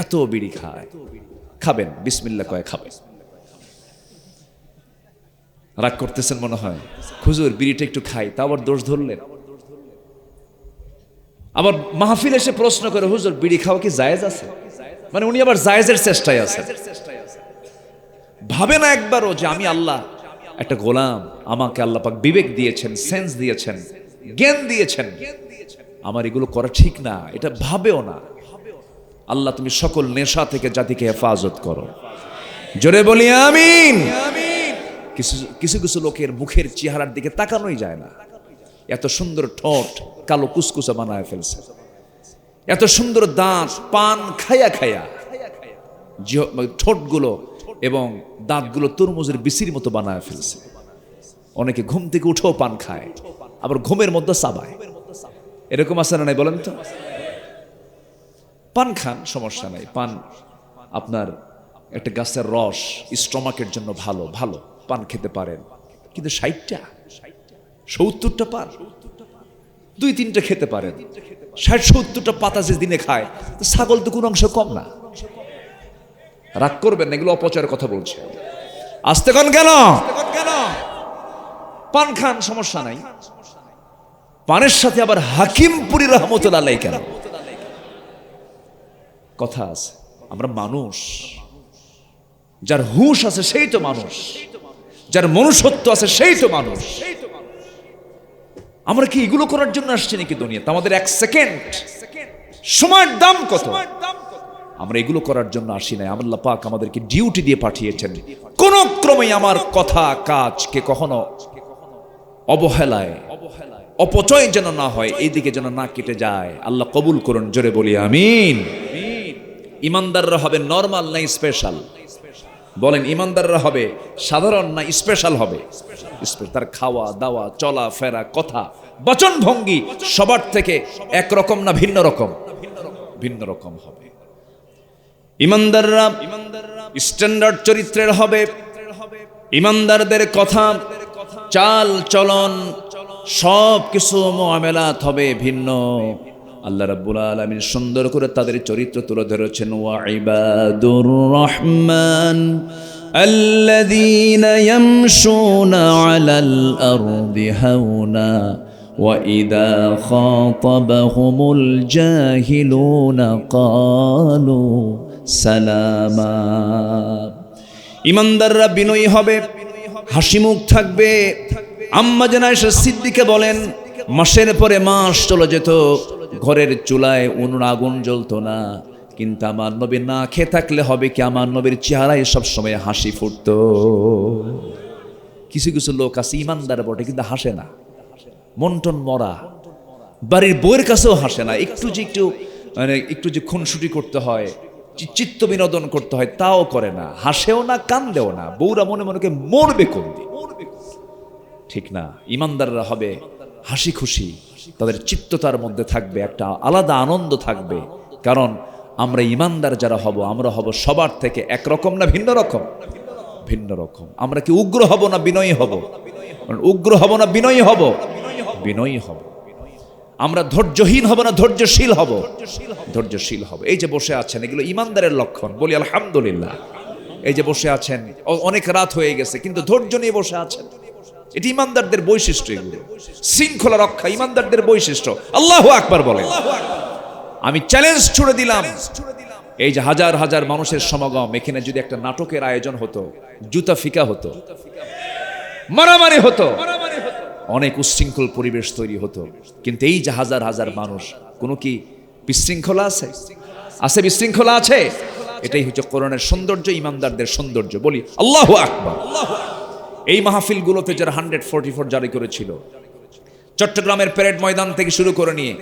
এত বিড়ি খায়। খাবেন, বিসমিল্লাহ কয় খাবেন। রাগ করতেছেন মনে হয়, হুজুর বিড়িটা একটু খাই, তা আবার দোষ ধরলেন। আবার মাহফিল এসে প্রশ্ন করে, হুজুর বিড়ি খাওয়া কি জায়েজ আছে? মানে উনি আবার জায়েজের চেষ্টায় আছেন। ভাবে না একবারও যে আমি আল্লাহ একটা গোলাম, আমাকে আল্লাহ পাক বিবেক দিয়েছেন, সেন্স দিয়েছেন, জ্ঞান দিয়েছেন, আমার এগুলো করা ঠিক না, এটা ভাবেও না। আল্লাহ তুমি সকল নেশা থেকে জাতিকে হেফাজত করো, জোরে বলি আমিন। কিছু কিছু লোকের মুখের চেহারার দিকে তাকানোই যায় না। এত সুন্দর ঠোঁট কালো কুসকুসা বানায় ফেলছে, এত সুন্দর দাঁত পান খায়া খায়া ঠোঁটগুলো এবং দাঁতগুলো তরমুজের বিচির মতো বানায় ফেলছে। অনেকে ঘুম থেকে উঠেও পান খায়, আবার ঘুমের মধ্যে চাবায়। এরকম আছে না নাই বলেন তো? পান খান, সমস্যা নাই। পান আপনার একটা গাছের রস, স্টমাকের জন্য ভালো, ভালো পান খেতে পারেন। কিন্তু 60টা 70টা পান 2-3টা খেতে পারেন। 60-70টা পাতা যে দিনে খায়, ছাগল তো কোনো অংশ কম না। রাগ করবেন না, এগুলো অপচয়ের কথা বলছে। আসতে কোন কেন? পান খান, সমস্যা নাই। পানের সাথে আবার হাকিমপুরি রহমতুল্লাহ আলাইহি কেন? কথা আছে, আমরা মানুষ, যার হুঁশ আছে সেই তো মানুষ, যার মনুষ্যত্ব আছে সেই তো মানুষ। আমরা কি এগুলো করার জন্য আসছি নাকি দুনিয়াতে? আমাদের 1 সেকেন্ড সময়ের দাম কত? আমরা এগুলো করার জন্য আসি নাই। আল্লাহ পাক আমাদেরকে ডিউটি দিয়ে পাঠিয়েছেন। কোন ক্রমে আমার কথা কাজকে কখনো অবহেলায় অপচয় যেন না হয়, এইদিকে যেন না কেটে যায়। আল্লাহ কবুল করুন, জোরে বলি আমিন। ইমানদাররা হবে নরমাল না স্পেশাল? বলেন, ইমানদাররা হবে সাধারণ না স্পেশাল হবে? তার খাওয়া দাওয়া, চলা ফেরা, কথা, বচন ভঙ্গি সবার থেকে একরকম না ভিন্ন রকম? ভিন্ন রকম হবে। ইমানদাররা স্ট্যান্ডার্ড চরিত্রের হবে। ইমানদারদের কথা, চাল চলন, সব কিছু মুআমালাত হবে ভিন্ন। আল্লাহ রাব্বুল আলামিন সুন্দর করে তাদের চরিত্র তুলে ধরেছেন। ওয়া ইবাদুর রহমান আল্লাযীনা ইয়ামশুনা আলাল আরদি হাওনা ওয়া ইযা খাতাবাহুমুল জাহিলুনা ক্বালু সালামা। ইমানদাররা বিনয়ী হবে, হাসি মুখ থাকবে। আম্মা জান আয়েশা সিদ্দিকা বলেন, মাসের পরে মাস চলে যেত, ঘরের চুলায় উনুন আগুন জ্বলতো না, কিন্তু আমার নবী না খেয়ে থাকলে হবে কি, আমার নবীর চেহারায় সবসময় হাসি ফুটতো। কিছু কিছু লোক আছে ইমানদার বটে কিন্তু হাসে না, মন্টন মরা, বাড়ির বউয়ের কাছেও হাসে না। একটু যে খুনসুটি করতে হয়, চিত্ত বিনোদন করতে হয়, তাও করে না, হাসেও না, কান্দেও না। বউরা মনে মনে মরবে কোন দিন। ঠিক না? ইমানদাররা হবে হাসি খুশি, তাদের চিত্ততার মধ্যে থাকবে একটা আলাদা আনন্দ থাকবে। কারণ আমরা ইমানদার যারা হব, আমরা হব সবার থেকে একরকম না ভিন্ন রকম? ভিন্ন রকম। আমরা কি উগ্র হব না বিনয়ী হব? উগ্র হব না বিনয়ী হব? বিনয়ী হব। আমরা ধৈর্যহীন হব না ধৈর্যশীল হব? ধৈর্যশীল হব। এই যে বসে আছেন, এগুলো ইমানদারের লক্ষণ। বলি আলহামদুলিল্লাহ। এই যে বসে আছেন, অনেক রাত হয়ে গেছে কিন্তু ধৈর্য নিয়ে বসে আছেন, এটি ইমানদারদের বৈশিষ্ট্য। এগুলো শৃঙ্খলা রক্ষা ইমানদারদের বৈশিষ্ট্য। আল্লাহু আকবার বলেন। আমি চ্যালেঞ্জ ছুড়ে দিলাম, এই যে হাজার হাজার মানুষের সমাগম, এখানে যদি একটা নাটকের আয়োজন হতো, জুতা ফিকা হতো, মারামারি হতো, অনেক উচ্ছৃঙ্খল পরিবেশ তৈরি হতো। কিন্তু এই যে হাজার হাজার মানুষ, কোনো কি বিশৃঙ্খলা আছে? আছে বিশৃঙ্খলা আছে? এটাই হচ্ছে কোরআনের সৌন্দর্য, ইমানদারদের সৌন্দর্য। বলি আল্লাহু আকবার। এই মাহফিলগুলোতে যারা 144 জারি করেছিল, চট্টগ্রামের প্যারেড ময়দান থেকে শুরু করে নিয়ে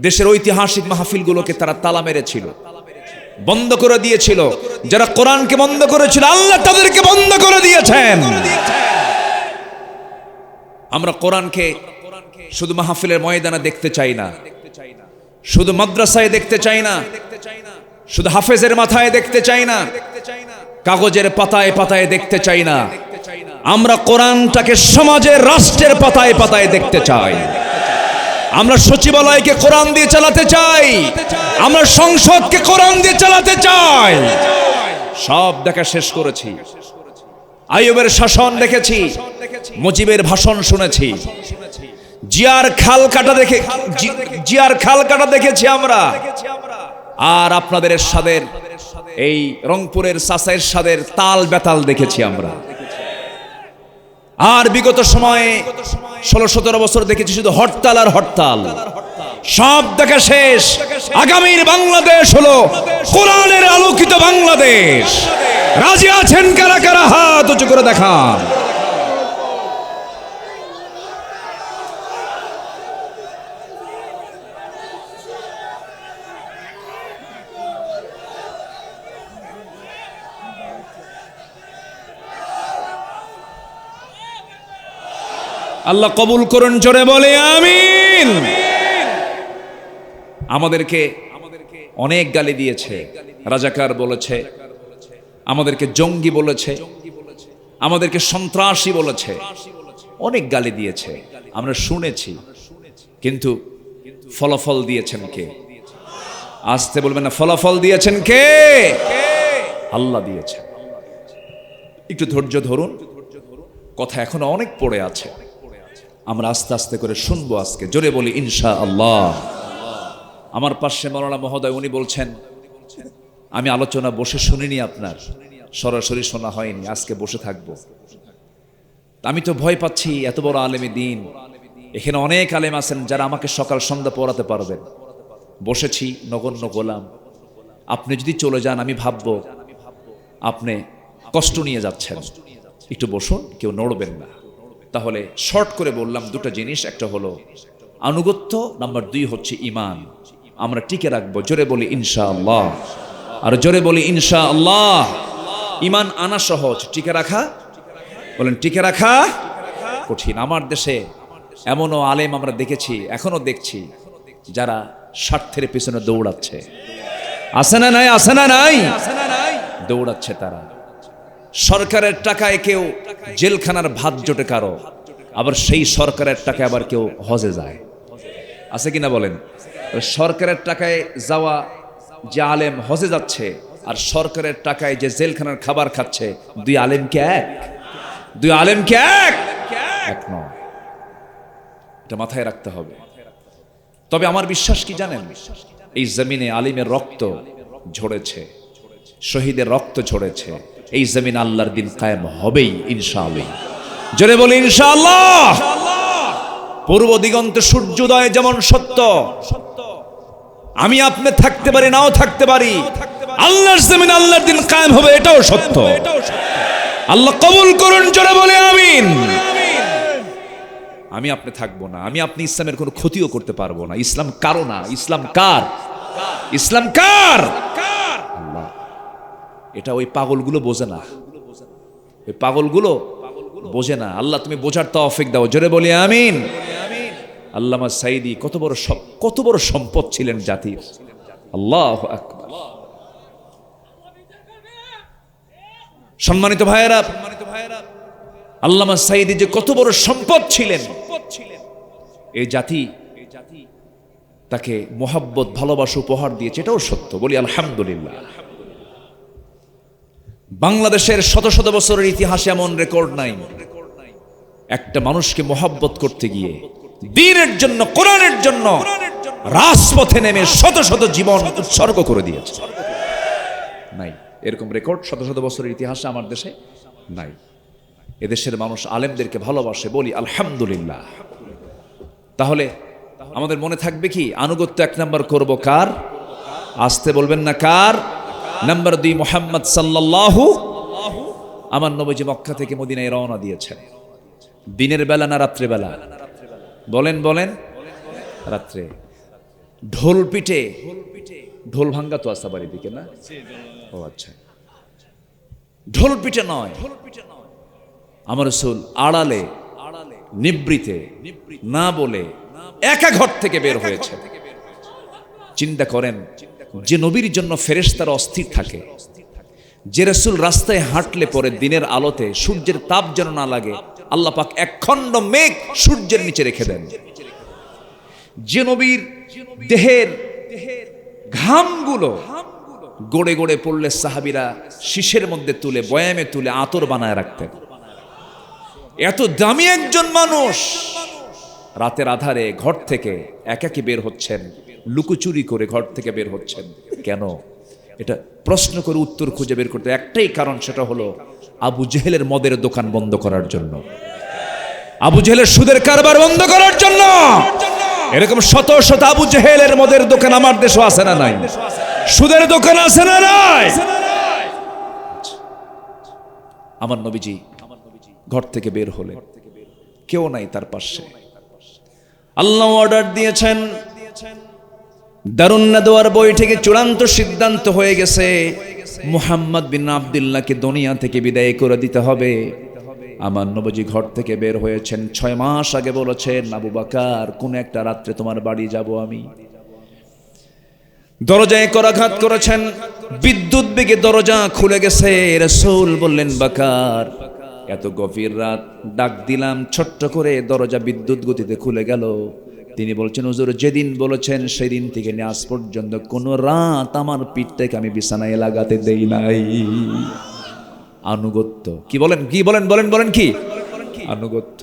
দেশের ঐতিহাসিক মাহফিলগুলোকে তারা তালা মেরেছিল, বন্ধ করে দিয়েছিল। যারা কোরআনকে বন্ধ করেছিল আল্লাহ তাদেরকে বন্ধ করে দিয়েছেন। আমরা কোরআনকে শুধু মাহফিলের ময়দানে দেখতে চাই না, শুধু মাদ্রাসায় দেখতে চাই না, শুধু হাফেজের মাথায় দেখতে চাই না, কাগজের পাতায় পাতায় দেখতে চাই না। আমরা কোরআনটাকে সমাজের, রাষ্ট্রের পাতায় পাতায় দেখতে চাই। আমরা সচিবালয়কে কোরআন দিয়ে চালাতে চাই, আমরা সংসদকে কোরআন দিয়ে চালাতে চাই। সব দেখা শেষ করেছি। আইয়ুবের শাসন দেখেছি, মুজিবের ভাষণ শুনেছি, জিয়ার খাল কাটা দেখেছি আমরা। আর আপনাদের এরশাদের, এই রংপুরের চাচা এরশাদের তাল বেতাল দেখেছি আমরা। আর বিগত সময়ে 16-17 বছর দেখেছি শুধু হরতাল আর হরতাল। সব দেখা শেষ। আগামীর বাংলাদেশ হলো কোরআনের আলোকিত বাংলাদেশ। রাজি আছেন কারা কারা? হাত উঁচু করে দেখান। আল্লাহ কবুল করুন, জোরে বলে আমিন। আমাদেরকে অনেক গালি দিয়েছে, রাজাকার বলেছে, আমাদেরকে জঙ্গি বলেছে, আমাদেরকে সন্ত্রাসী বলেছে, অনেক গালি দিয়েছে, আমরা শুনেছি। কিন্তু ফলাফল দিয়েছেন কে? আসতে বলবেন না, ফলাফল দিয়েছেন কে? আল্লাহ দিয়েছেন। একটু ধৈর্য ধরুন, কথা এখনো অনেক পড়ে আছে, আমরা আস্তে আস্তে করে শুনবো আজকে। জোরে বলি ইনশাআল্লাহ। আমার পাশে মাওলানা মহোদয়, উনি বলছেন আমি আলোচনা বসে শুনিনি, আপনার সরাসরি শোনা হয়নি, আজকে বসে থাকবো। আমি তো ভয় পাচ্ছি, এত বড় আলেমী দিন, এখানে অনেক আলেম আছেন যারা আমাকে সকাল সন্ধ্যা পড়াতে পারবেন। বসেছি নগণ্য গোলাম, আপনি যদি চলে যান আমি ভাববো আপনি কষ্ট নিয়ে যাচ্ছেন। একটু বসুন, কেউ নড়বেন না। তাহলে শর্ট করে বললাম দুটো জিনিস, একটা হলো আনুগত্য, নাম্বার 2 হচ্ছে ঈমান। আমরা টিকে রাখবো। জোরে বলি ইনশাআল্লাহ, আর জোরে বলি ইনশাআল্লাহ। ঈমান আনা সহজ, টিকে রাখা, বলেন টিকে রাখা কঠিন। আমার দেশে এমনও আলেম আমরা দেখেছি, এখনো দেখছি, যারা স্বার্থের পিছনে দৌড়াচ্ছে। আছে না নাই? আছে না নাই? দৌড়াচ্ছে তারা। সরকারের টাকায় কেউ জেলখানার ভাত জোটে কারো, আবার সেই সরকারের টাকায় আবার কেউ হজে যায়। আছে কিনা বলেন? সরকারের টাকায় যাওয়া যে আলেম হজে যাচ্ছে, আর সরকারের টাকায় যে জেলখানার খাবার খাচ্ছে, দুই আলেম কি এক? দুই আলেম কি এক? এক নয়। এটা মাথায় রাখতে হবে। তবে আমার বিশ্বাস কি জানেন, এই জমিনে আলিমের রক্ত ঝরেছে, শহীদের রক্ত ঝরেছে। এই জমিন আল্লাহর দিন কায়েম হবেই ইনশাআল্লাহ। জোরে বলি ইনশাআল্লাহ। পূর্ব দিগন্তে সূর্যোদয় যেমন সত্য, আমি আপনি থাকতে পারি নাও থাকতে পারি, আল্লাহর জমিন আল্লাহর দিন কায়েম হবে, এটাও সত্য। আল্লাহ কবুল করুন, জোরে বলে আমিন। আমি আপনি থাকবো না, আমি আপনি ইসলামের কোনো ক্ষতিও করতে পারবো না। ইসলাম কারো না, ইসলাম কার? ইসলাম কার? আল্লাহ। এটা ওই পাগলগুলো বোঝে না, ওই পাগলগুলো বোঝে না। আল্লাহ তুমি বোঝার তৌফিক দাও, জোরে বলি আমিন। আল্লামা সাইদি কত বড় সম্পদ ছিলেন জাতির। আল্লাহু আকবার। সম্মানিত ভাইয়েরা, আল্লামা সাইদি যে কত বড় সম্পদ ছিলেন, এই জাতি তাকে মোহাব্বত, ভালোবাসা উপহার দিয়েছে, এটাও সত্য। বলি আলহামদুলিল্লাহ। বাংলাদেশের শত শত বছরের ইতিহাসে এমন রেকর্ড নাই একটা মানুষকে মোহাব্বত করতে গিয়ে দ্বীনের জন্য, কোরআনের জন্য রাজপথে নেমে শত শত জীবন উৎসর্গ করে দিয়েছে। নাই এরকম রেকর্ড শত শত বছরের ইতিহাসে আমার দেশে নাই। এদেশের মানুষ আলেমদেরকে ভালোবাসে, বলি আলহামদুলিল্লাহ। তাহলে আমাদের মনে থাকবে কি, আনুগত্য 1 নাম্বার করব কার? আসতে বলবেন না কার? নাম্বার 2 মুহাম্মদ সাল্লাল্লাহু। আমার নবীজি মক্কা থেকে মদিনায় রওনা দিয়েছেন, দিনের বেলা না রাত্রে বেলা? বলেন বলেন। রাত্রে। ঢোল পিটে, ঢোল ভাঙ্গা তো আসা বাড়ির দিকে না? ও আচ্ছা, ঢোল পিটে নয়, আমার রাসূল আড়ালে নিবৃতে না বলে একা ঘর থেকে বের হয়েছে। চিন্তা করেন, যে নবীর জন্য ফেরেশতারা অস্থির থাকে, যে রাসূল রাস্তায় হাঁটলে পরে দিনের আলোতে সূর্যের তাপ যেন না লাগে, আল্লাহ পাক এক খণ্ড মেঘ সূর্যের নিচে রেখে দেন। যে নবীর দেহের ঘামগুলো গড়ে গড়ে পড়লে সাহাবীরা শীষের মধ্যে তুলে, বয়ামে তুলে আতর বানায় রাখতেন। এত দামি একজন মানুষ রাতের আধারে ঘর থেকে একাকী বের হচ্ছেন, লুকোচুরি করে ঘর থেকে বের হচ্ছেন কেন? এটা প্রশ্ন করে উত্তর খুঁজে বের করতে একটাই কারণ, সেটা হলো আবু জেহেলের মদের দোকান বন্ধ করার জন্য, আবু জেহেলের সুদের কারবার বন্ধ করার জন্য। এরকম শত শত আবু জেহেলের মদের দোকান আমার দেশে আছে না নাই? সুদের দোকান আছে না নাই? আমার নবীজি ঘর থেকে বের হলে কেউ নাই তার পাশে। আল্লাহ অর্ডার দিয়েছেন, দারুন নাদওয়ার বই থেকে চূড়ান্ত সিদ্ধান্ত হয়ে গেছে, মুহাম্মদ বিন আব্দুল্লাহকে দুনিয়া থেকে বিদায় করে দিতে হবে। আমার নবীজি ঘর থেকে বের হয়েছেন 6 মাস আগে বলেছেন, আবু বকর কোন একটা রাত্রে তোমার বাড়ি যাব আমি। দরজায় করাঘাত করেছেন, বিদ্যুৎ বেগে দরজা খুলে গেছে। রাসূল বললেন, বকর এত গভীর রাত, ডাক দিলাম ছোট্ট করে, দরজা বিদ্যুৎ গতিতে খুলে গেল। তিনি বলছেন, হুজুর যেদিন বলেছেন সেদিন থেকে নিয়ে আজ পর্যন্ত কোন রাত আমার পিঠটাকে আমি বিছানায় লাগাতে দেই নাই। আনুগত্য। কি বলেন, কি বলেন, বলেন বলেন কি? আনুগত্য।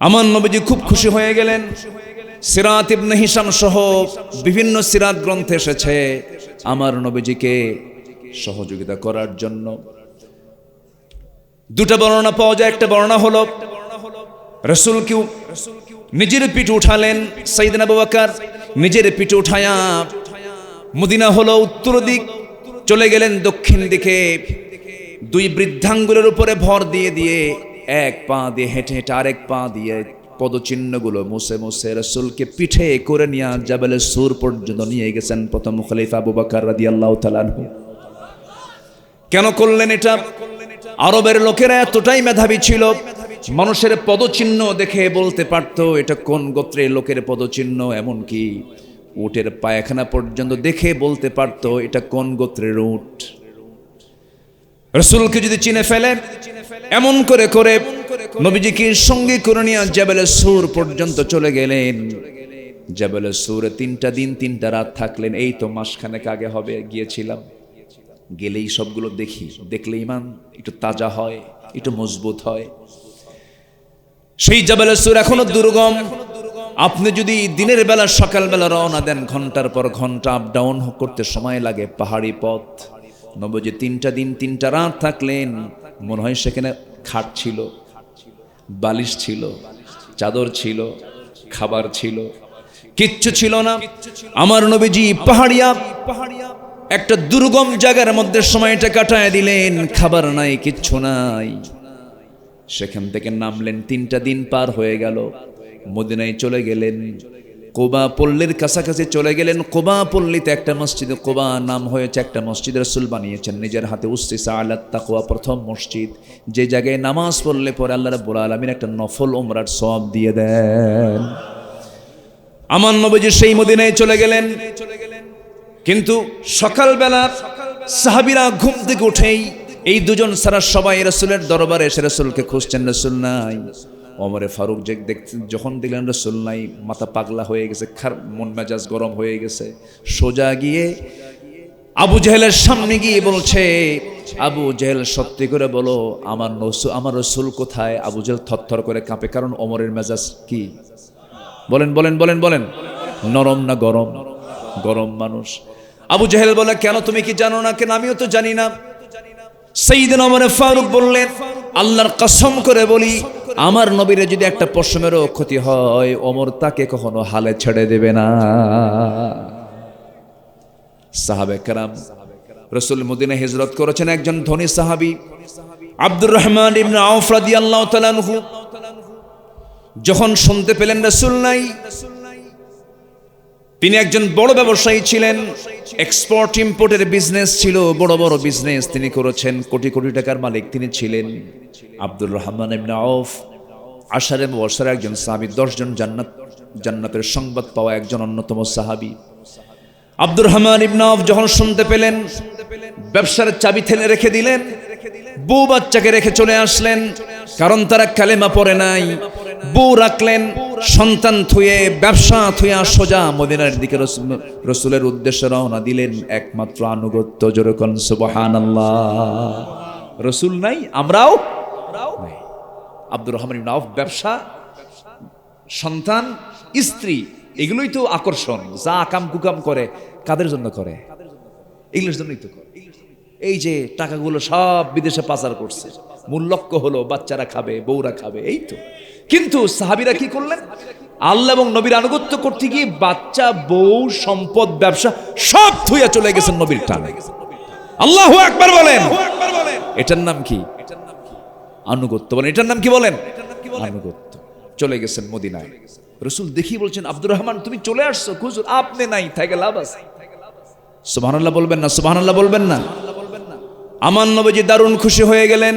আমার নবীজি খুব খুশি হয়ে গেলেন। সিরাত ইবনে হিশাম সহ বিভিন্ন সিরাত গ্রন্থে এসেছে আমার নবীজিকে সহযোগিতা করার জন্য দুটো বর্ণনা পাওয়া যায়। একটা বর্ণনা হলো রাসূল কেউ নিজের পিঠে উঠালেন, সাইয়েদনা আবু বকর নিজের পিঠে উঠায়া মদিনা হলো উত্তর দিক, চলে গেলেন দক্ষিণ দিকে। 2 বৃদ্ধাঙ্গুলের উপরে ভর দিয়ে দিয়ে এক পা দিয়ে হেঁটে হেঁটে আরেক পা দিয়ে পদচিহ্নগুলো মুছে মুছে রাসূলকে পিঠে করে নিয়ে জাবালে সূর পর্যন্ত নিয়ে গেছেন প্রথম খলিফা আবু বকর রাদিয়াল্লাহু তাআলা আনহু। কেন করলেন এটা? আরবের লোকেরা এতটাই মেধাবী ছিল, মানুষের পদচিহ্ন দেখে বলতে পারতো এটা কোন গোত্রের লোকের পদচিহ্ন, এমনকি উটের পায়খানা পর্যন্ত দেখে বলতে পারতো এটা কোন গোত্রের উট। রাসূলকে যদি চিনে ফেলে, এমন করে করে নবীজিকে সঙ্গে করে নিয়ে জাবালে সূর পর্যন্ত চলে গেলেন। জাবালে সূরে 3টা দিন 3টা রাত থাকলেন। এই তো মাসখানেক আগে হবে গিয়েছিলাম। গেলেই সবগুলো দেখি, দেখলে ইমান একটু তাজা হয়, একটু মজবুত হয়। সেই জাবালে সূর এখনো দুর্গম। আপনি যদি দিনের বেলা সকালবেলা রওনা দেন, ঘন্টার পর ঘন্টা আপ ডাউন করতে সময় লাগে, পাহাড়ি পথ। নবীজি 3টা দিন 3টা রাত থাকলেন। মনে হয় সেখানে খাট ছিল, বালিশ ছিল, চাদর ছিল, খাবার ছিল, কিচ্ছু ছিল না। আমার নবীজি পাহাড়িয়া একটা দুর্গম জায়গার মধ্যে সময়টা কাটায় দিলেন। খাবার নাই, কিচ্ছু নাই। সেখান থেকে নামলেন, 3টা দিন পার হয়ে গেল। মদিনায় চলে গেলেন, কুবা পল্লীর কাছাকাছি চলে গেলেন। কুবা পল্লীতে একটা মসজিদ, কুবা নাম হয়েছে, একটা মসজিদ রাসূল বানিয়েছেন নিজের হাতে। উসসিসা আলাত তাকওয়া, প্রথম মসজিদ, যে জায়গায় নামাজ পড়লে পরে আল্লাহ রাব্বুল আলামিন একটা নফল উমরার সওয়াব দিয়ে দেন। আমার নবীজি সেই মদিনায় চলে গেলেন। কিন্তু সকালবেলা সাহাবীরা ঘুম থেকে উঠেই এই দুজন ছাড়া সবাই রাসূলের দরবারে এসে রাসূলকে খুঁজছেন, রাসূল নাই। ওমরে ফারুক যখন দেখলেন রাসূল নাই, মাথা পাগলা হয়ে গেছে, মন মেজাজ গরম হয়ে গেছে। সোজা গিয়ে আবু জেহেলের সামনে গিয়ে বলছে, আবু জেহেল সত্যি করে বলো আমার রাসূল কোথায়? আবু জেহেল থরথর করে কাঁপে, কারণ ওমরের মেজাজ কি? বলেন বলেন বলেন বলেন, নরম না গরম? গরম মানুষ। আবু জেহেল বলে, কেন তুমি কি জানো না? কেন আমিও তো জানি না। সাইয়েদনা ওমর ফারুক বললেন, আল্লাহর কসম করে বলি, আমার নবীর যদি একটা পশমেরও ক্ষতি হয়, ওমর তাকে কখনো হালে ছেড়ে দেবে না। সাহাবে কেরাম, রাসূল মদিনায় হিজরত করেছেন। একজন ধনী সাহাবী আব্দুর রহমান ইবনে আউফ রাদিয়াল্লাহু তাআলা আনহু যখন শুনতে পেলেন রাসূল নাই, তিনি একজন বড় ব্যবসায়ী ছিলেন, এক্সপোর্ট ইম্পোর্টের বিজনেস ছিল, বড় বড় বিজনেস তিনি করেছেন, কোটি কোটি টাকার মালিক তিনি ছিলেন। আব্দুর রহমান ইবনে আউফ আশারে মুবাশশারা একজন সাহাবী, 10 জন জান্নাতের সংবাদ পাওয়া একজন অন্যতম সাহাবী। আব্দুর রহমান ইবনে আউফ যখন শুনতে পেলেন, ব্যবসার চাবি ঠেলে রেখে দিলেন, বউ বাচ্চাকে রেখে চলে আসলেন, কারণ তারা কালেমা পড়ে নাই। বউ রাখলেন, সন্তান থুয়ে, ব্যবসা থুয়ে সোজা মদিনার দিকে রসুলের উদ্দেশ্যে রওনা দিলেন, একমাত্র আনুগত্য। জোরে কোন সুবহানাল্লাহ। রসুল নাই, আমরাও নাই। আব্দুর রহমান ইবনে আউফ ব্যবসা, সন্তান, স্ত্রী, এগুলোই তো আকর্ষণ। যা আকাম কুকাম করে কাদের জন্য করে? এগুলোর জন্যই তো করে। এই যে টাকাগুলো সব বিদেশে পাচার করছে, মূল লক্ষ্য হলো বাচ্চারা খাবে, বউরা খাবে, এই তো। কিন্তু সাহাবীরা কি করলেন? আল্লাহ এবং নবীর আনুগত্য করতে গিয়ে বাচ্চা, বউ, সম্পদ, ব্যবসা সব থুইয়া চলে গেছেন নবীর টানে। আল্লাহু আকবার বলেন। এটার নাম কি? আনুগত্য। বলেন এটার নাম কি? বলেন আনুগত্য। চলে গেছেন মদিনায়। রাসূল দেখি বলছেন, আব্দুর রহমান তুমি চলে আসছো, হুজুর আপনি নাই, থাকে লাভ আছে? সুবহানাল্লাহ বলবেন না? সুবহানাল্লাহ বলবেন না? আমার নবীজি দারুণ খুশি হয়ে গেলেন।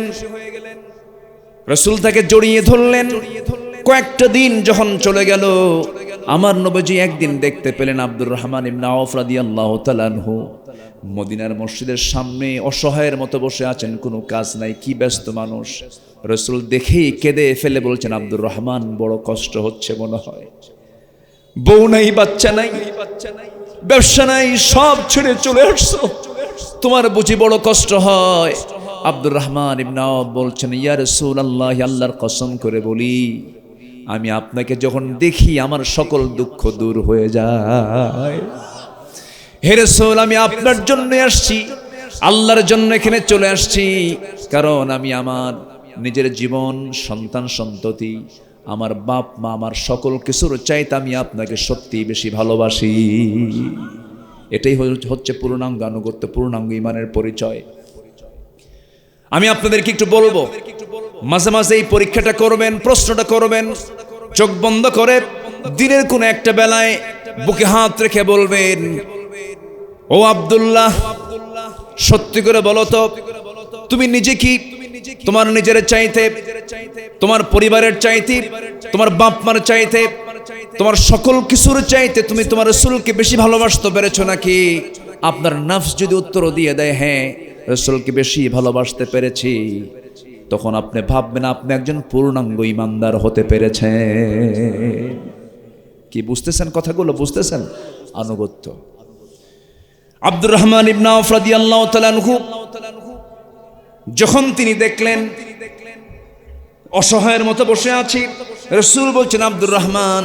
রাসূল তাকে জড়িয়ে ধরলেন। কয়েকটা দিন যখন চলে গেল, আমার নবীজি একদিন দেখতে পেলেন আব্দুর রহমান ইবনে আউফ রাদিয়াল্লাহু তাআলা আনহু মদিনার মসজিদের সামনে অসহায়ের মতো বসে আছেন, কোনো কাজ নাই, কি ব্যস্ত মানুষ। রাসূল দেখেই কেঁদে ফেলে বলছেন, আব্দুর রহমান বড় কষ্ট হচ্ছে মনে হয়, বউ নাই, বাচ্চা নাই, ব্যবসা নাই, সব ছেড়ে চলে আসছো, তোমার বুঝি বড় কষ্ট হয়? আব্দুর রহমান ইবনে আউফ বলছেন, ইয়া রাসূলুল্লাহ, আল্লাহর কসম করে বলি, আমি আপনাকে যখন দেখি আমার সকল দুঃখ দূর হয়ে যায়। হে রাসূল, আমি আপনার জন্য আসছি, আল্লাহর জন্য এখানে চলে আসছি, কারণ আমি আমার নিজের জীবন, সন্তান সন্ততি, আমার বাপ মা, আমার সকল কিছুর চাইতে আমি আপনাকে সত্যি বেশি ভালোবাসি। এটাই হচ্ছে পূর্ণাঙ্গ আনুগত্য, পূর্ণাঙ্গ ঈমানের পরিচয়। আমি আপনাদেরকে একটু বলবো, মাঝে মাঝে এই পরীক্ষাটা করবেন, প্রশ্নটা করবেন, চোখ বন্ধ করে দিনের কোন একটা বেলায় বুকে হাত রেখে বলবেন, ও আব্দুল্লাহ, সত্যি করে বলো তো, তুমি নিজে কি তোমার নিজের চাইতে, তোমার পরিবারের চাইতে, তোমার বাপ মার চাইতে, তোমার সকল কিছুর চাইতে তুমি তোমার রাসূলকে বেশি ভালোবাসতে পেরেছো নাকি? আপনার নফস যদি উত্তর দিয়ে দেয় হ্যাঁ, রাসূলকে বেশি ভালোবাসতে পেরেছি, তখন আপনি ভাববেন আপনি একজন পূর্ণাঙ্গ ঈমানদার হতে পেরেছেন। কি বুঝতেছেন কথাগুলো? বুঝতেছেন? আনুগত্য। আব্দুর রহমান ইবনে আউফ রাদিয়াল্লাহু তাআলা আনহু যখন তিনি দেখলেন অসহায়ের মতো বসে আছি, রাসূল বলছেন, আব্দুর রহমান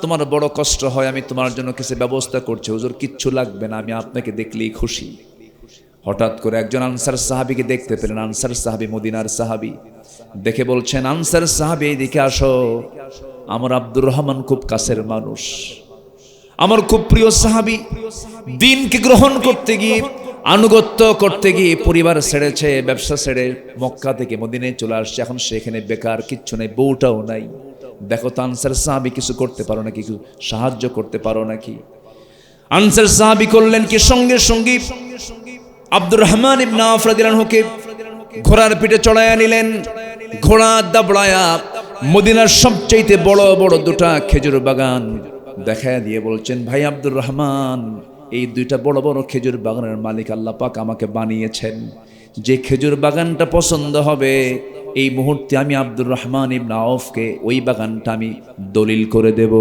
তোমার বড় কষ্ট হয়, আমি তোমার জন্য কিছু ব্যবস্থা করছি। হুজুর কিচ্ছু লাগবে না, আমি আপনাকে দেখলেই খুশি। হঠাৎ করে একজন আনসার সাহাবীকে দেখতে পেলেন। আনসার সাহাবী মদিনার সাহাবী, দেখে বলছেন, আনসার সাহাবী এদিকে আসো, আমার আব্দুর রহমান খুব কাছের মানুষ, আমার খুব প্রিয় সাহাবী, দ্বীনকে গ্রহণ করতে গিয়ে, আনুগত্য করতে গিয়ে পরিবার ছেড়েছে, ব্যবসা ছেড়ে মক্কা থেকে মদিনায় চলে আসছে, এখন সেখানে বেকার, কিচ্ছু নেই, বউটাও নাই। দেখো তো আনসার সাহাবী কিছু করতে পারো নাকি, কিছু সাহায্য করতে পারো নাকি? আনসার সাহাবী করলেন কি, সঙ্গে সঙ্গে আব্দুর রহমান ইবনে আউফ রাদিয়াল্লাহু আনহুকে ঘোড়ার পিঠে চড়াইয়া নিলেন। ঘোড়া দাবড়ায়া মদিনার সবচেয়ে বড় বড় দুটা খেজুর বাগান দেখায় দিয়ে বলছেন, ভাই আব্দুর রহমান, এই দুইটা বড় বড় খেজুর বাগানের মালিক আল্লাহ পাক আমাকে বানিয়েছেন, যে খেজুর বাগানটা পছন্দ হবে এই মুহূর্তে আমি আব্দুর রহমান ইবনে আউফকে ওই বাগানটা আমি দলিল করে দেব।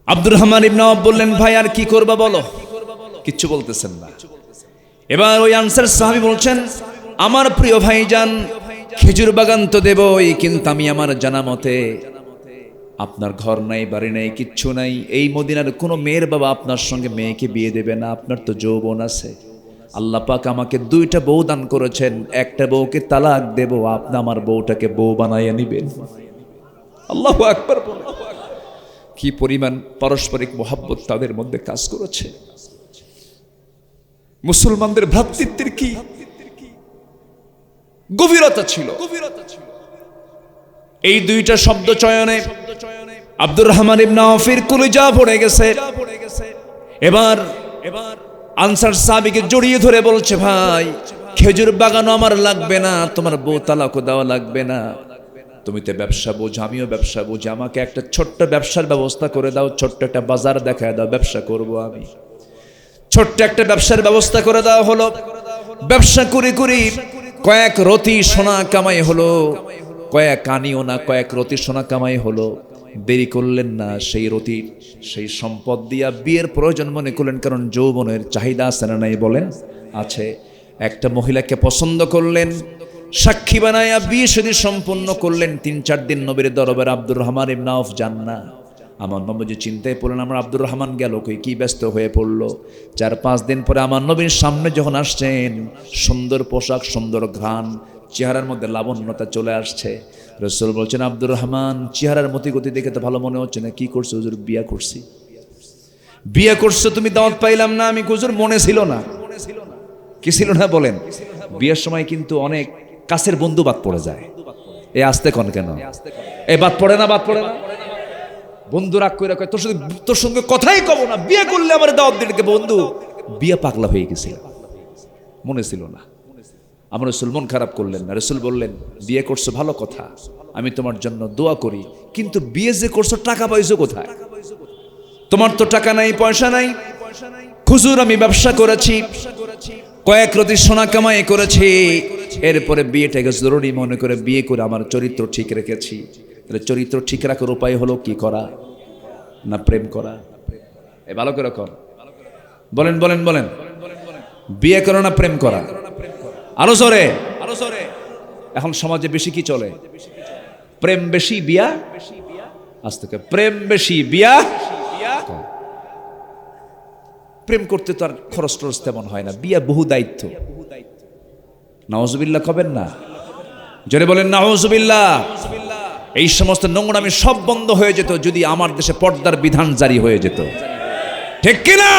আব্দুর রহমান ইবনে আউফ বললেন, ভাই আর কি করবা বলো? কিচ্ছু বলতেছেন না। এবার ওই আনসার সাহাবী বলছেন, আমার প্রিয় ভাইজান, খেজুর বাগান তো দেবই, কিন্তু আমি আমার জানা মতে আপনার ঘর নাই, বাড়ি নাই, কিচ্ছু নাই, এই মদিনার কোনো মেয়ের বাবা আপনার সঙ্গে মেয়েকে বিয়ে দেবে না, আপনার তো যৌবন আছে, আল্লাহ পাক আমাকে দুইটা বউ দান করেছেন, একটা বউকে তালাক দেব, আপনি আমার বউটাকে বউ বানাইয়া নিবেন। আল্লাহু আকবার। কি পরিমাণ পারস্পরিক মহব্বত তাদের মধ্যে কাজ করেছে। মুসলমানদের ভ্রাতৃত্বের কি গভীরতা ছিল। এই দুইটা শব্দ চয়নে আব্দুর রহমান ইবনে আওফের কলিজা পড়ে গেছে। এবার আনসার সাহাবীকে জড়িয়ে ধরে বলছে, ভাই খেজুর বাগানও আমার লাগবে না, তোমার বউ তালাকও দেওয়া লাগবে না, তুমি তো ব্যবসা বোঝো, আমিও ব্যবসা বুঝি, আমাকে একটা ছোট্ট ব্যবসার ব্যবস্থা করে দাও, ছোট্ট একটা বাজার দেখায় দাও, ব্যবসা করব আমি। ছোট্ট একটা ব্যবসার ব্যবস্থা করে দেওয়া হলো। ব্যবসা করে করে কয়েক রতি সোনা কামাই হলো, কয়েক আনিও না, কয়েক রতি সোনা কামাই হলো। দেরি করলেন না, সেই রতি সেই সম্পদ দিয়া বিয়ের প্রয়োজন মনে করলেন, কারণ যৌবনের চাহিদা আছে না নাই বলেন? আছে। একটা মহিলাকে পছন্দ করলেন, সাক্ষী বানায়া বিয়ে শাদী সম্পন্ন করলেন। 3-4 দিন নবীর দরবারে আব্দুর রহমান ইবনে আওফ যান না। আমার নবীজি চিন্তায় পড়লেন, আমার আব্দুর রহমান গেল কই, কি ব্যস্ত হয়ে পড়লো। 4-5 দিন পরে আমার নবীর সামনে যখন আসছেন, সুন্দর পোশাক, সুন্দর ঘ্রাণ, চেহারার মধ্যে লাবণ্যতা চলে আসছে। রাসূল বলছেন, আব্দুর রহমান, চেহারার মতিগতি দেখে তো ভালো মনে হচ্ছে না, কি করছো? হুজুর বিয়া করছি। বিয়া করছো তুমি? দাওয়াত পাইলাম না আমি। হুজুর মনে ছিল না। কি ছিল না বলেন? বিয়ের সময় কিন্তু অনেক কাছের বন্ধু বাদ পড়ে যায়। এ আসতে কন কেন? এ বাদ পড়ে না, বাদ পড়ে না। বন্ধু রাগ করে কয়, তোর সঙ্গে কথাই কব না, বিয়ে করলে আমার দাওয়াত দিকে। বন্ধু বিয়ে পাগলা হয়ে গেছিল, মনে ছিল না। আমার রাসূল মন খারাপ করলেন না। রাসূল বললেন, বিয়ে করছো ভালো কথা, আমি তোমার জন্য দোয়া করি, কিন্তু বিয়ে যে করছো টাকা পাইছো কোথায়? তোমার তো টাকা নাই, পয়সা নাই। হুজুর আমি ব্যবসা করেছি, কয়েক রতি সোনা কামাই করেছি, এরপরে বিয়েটাকে জরুরি মনে করে বিয়ে করে আমার চরিত্র ঠিক রেখেছি। তাহলে চরিত্র ঠিক রাখার উপায় হলো কি করা? না প্রেম করা? এ ভালো করে কর, বলেন বলেন বলেন। বিয়ে করো না প্রেম করা? আরো জোরে, আরো জোরে। এখন সমাজে বেশি কি চলে? প্রেম বেশি, বিয়া আজ থেকে। প্রেম বেশি, বিয়া। প্রেম করতে তো আর খরচ টরচ তেমন হয় না, বিয়া বহু দায়িত্ব। নাউজুবিল্লাহ কবেন না? জোরে বলেন নাউজুবিল্লাহ। এই সমস্ত নোংরামি সব বন্ধ হয়ে যেত যদি আমার দেশে পর্দার বিধান জারি হয়ে যেত, ঠিক কিনা?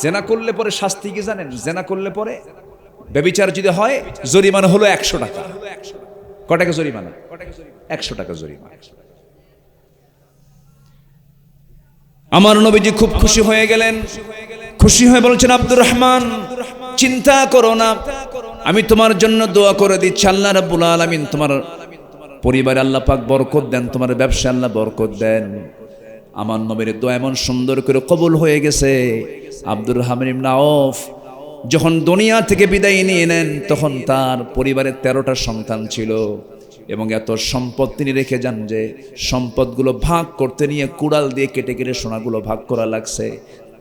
জেনা করলে পরে শাস্তি কি জানেন? জেনা করলে পরে ব্যভিচার যদি হয়, জরিমানা হলো 100 টাকা। ক টাকা জরিমানা? 100 টাকা জরিমানা। আমার নবীজি খুব খুশি হয়ে গেলেন। খুশি হয়ে বলছেন, আব্দুর রহমান চিন্তা করো না, আমি তোমার জন্য দোয়া করে দিচ্ছি। আল্লাহ রাব্বুল আলামিন তোমার পরিবারে আল্লাহ পাক বরকত দেন, তোমার ব্যবসায় আল্লাহ বরকত দেন। আমার নবীর দোয়া এমন সুন্দর করে কবুল হয়ে গেছে। আব্দুর রহমান ইবনে আওফ যখন দুনিয়া থেকে বিদায় নিয়ে নেন, তখন তার পরিবারে 13টা সন্তান ছিল এবং এত সম্পদ তিনি রেখে যান যে সম্পদগুলো ভাগ করতে নিয়ে কুড়াল দিয়ে কেটে কেটে সোনাগুলো ভাগ করা লাগছে।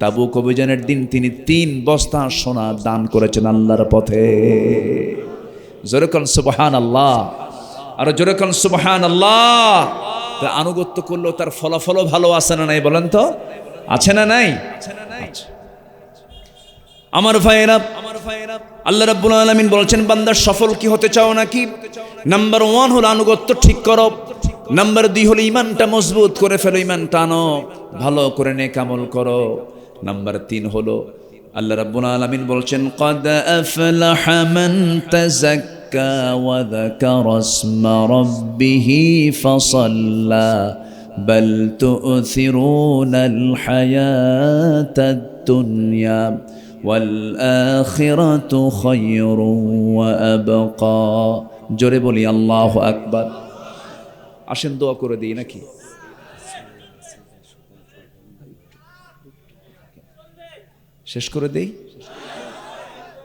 তাবুক অভিযানের দিন তিনি 3 বস্তা সোনা দান করেছেন আল্লাহর পথে। জোরে কোন সুবহানাল্লাহ, আর জোরে কোন সুবহানাল্লাহ। তার আনুগত্য করলেও তার ফলাফলও ভালো আছে না নাই বলেন তো? আছে না নাই? আমার ভাইয়েরা, আল্লাহ রাব্বুল আলামিন বলছেন, বান্দা সফল কি হতে চাও নাকি? নাম্বার 1 হলো আনুগত্য ঠিক করো। নাম্বার 2 হলো ইমানটা মজবুত করে ফেলো, ইমানটা আনো, ভালো করে নেক আমল করো। নাম্বার 3 হলো আল্লাহ রাব্বুল আলামিন বলছেন, ক্বাদ আফলাহা মান তাযাক্কা ওয়া যাকারা ইসমা রাব্বিহি ফাসাল্লা বাল তু'থিরুনাল হায়াতাদ দুনিয়া والآخرة خير وأبقى। জোরে বলি আল্লাহু আকবার। আসেন দোয়া করে দিই নাকি? শেষ করে দেই?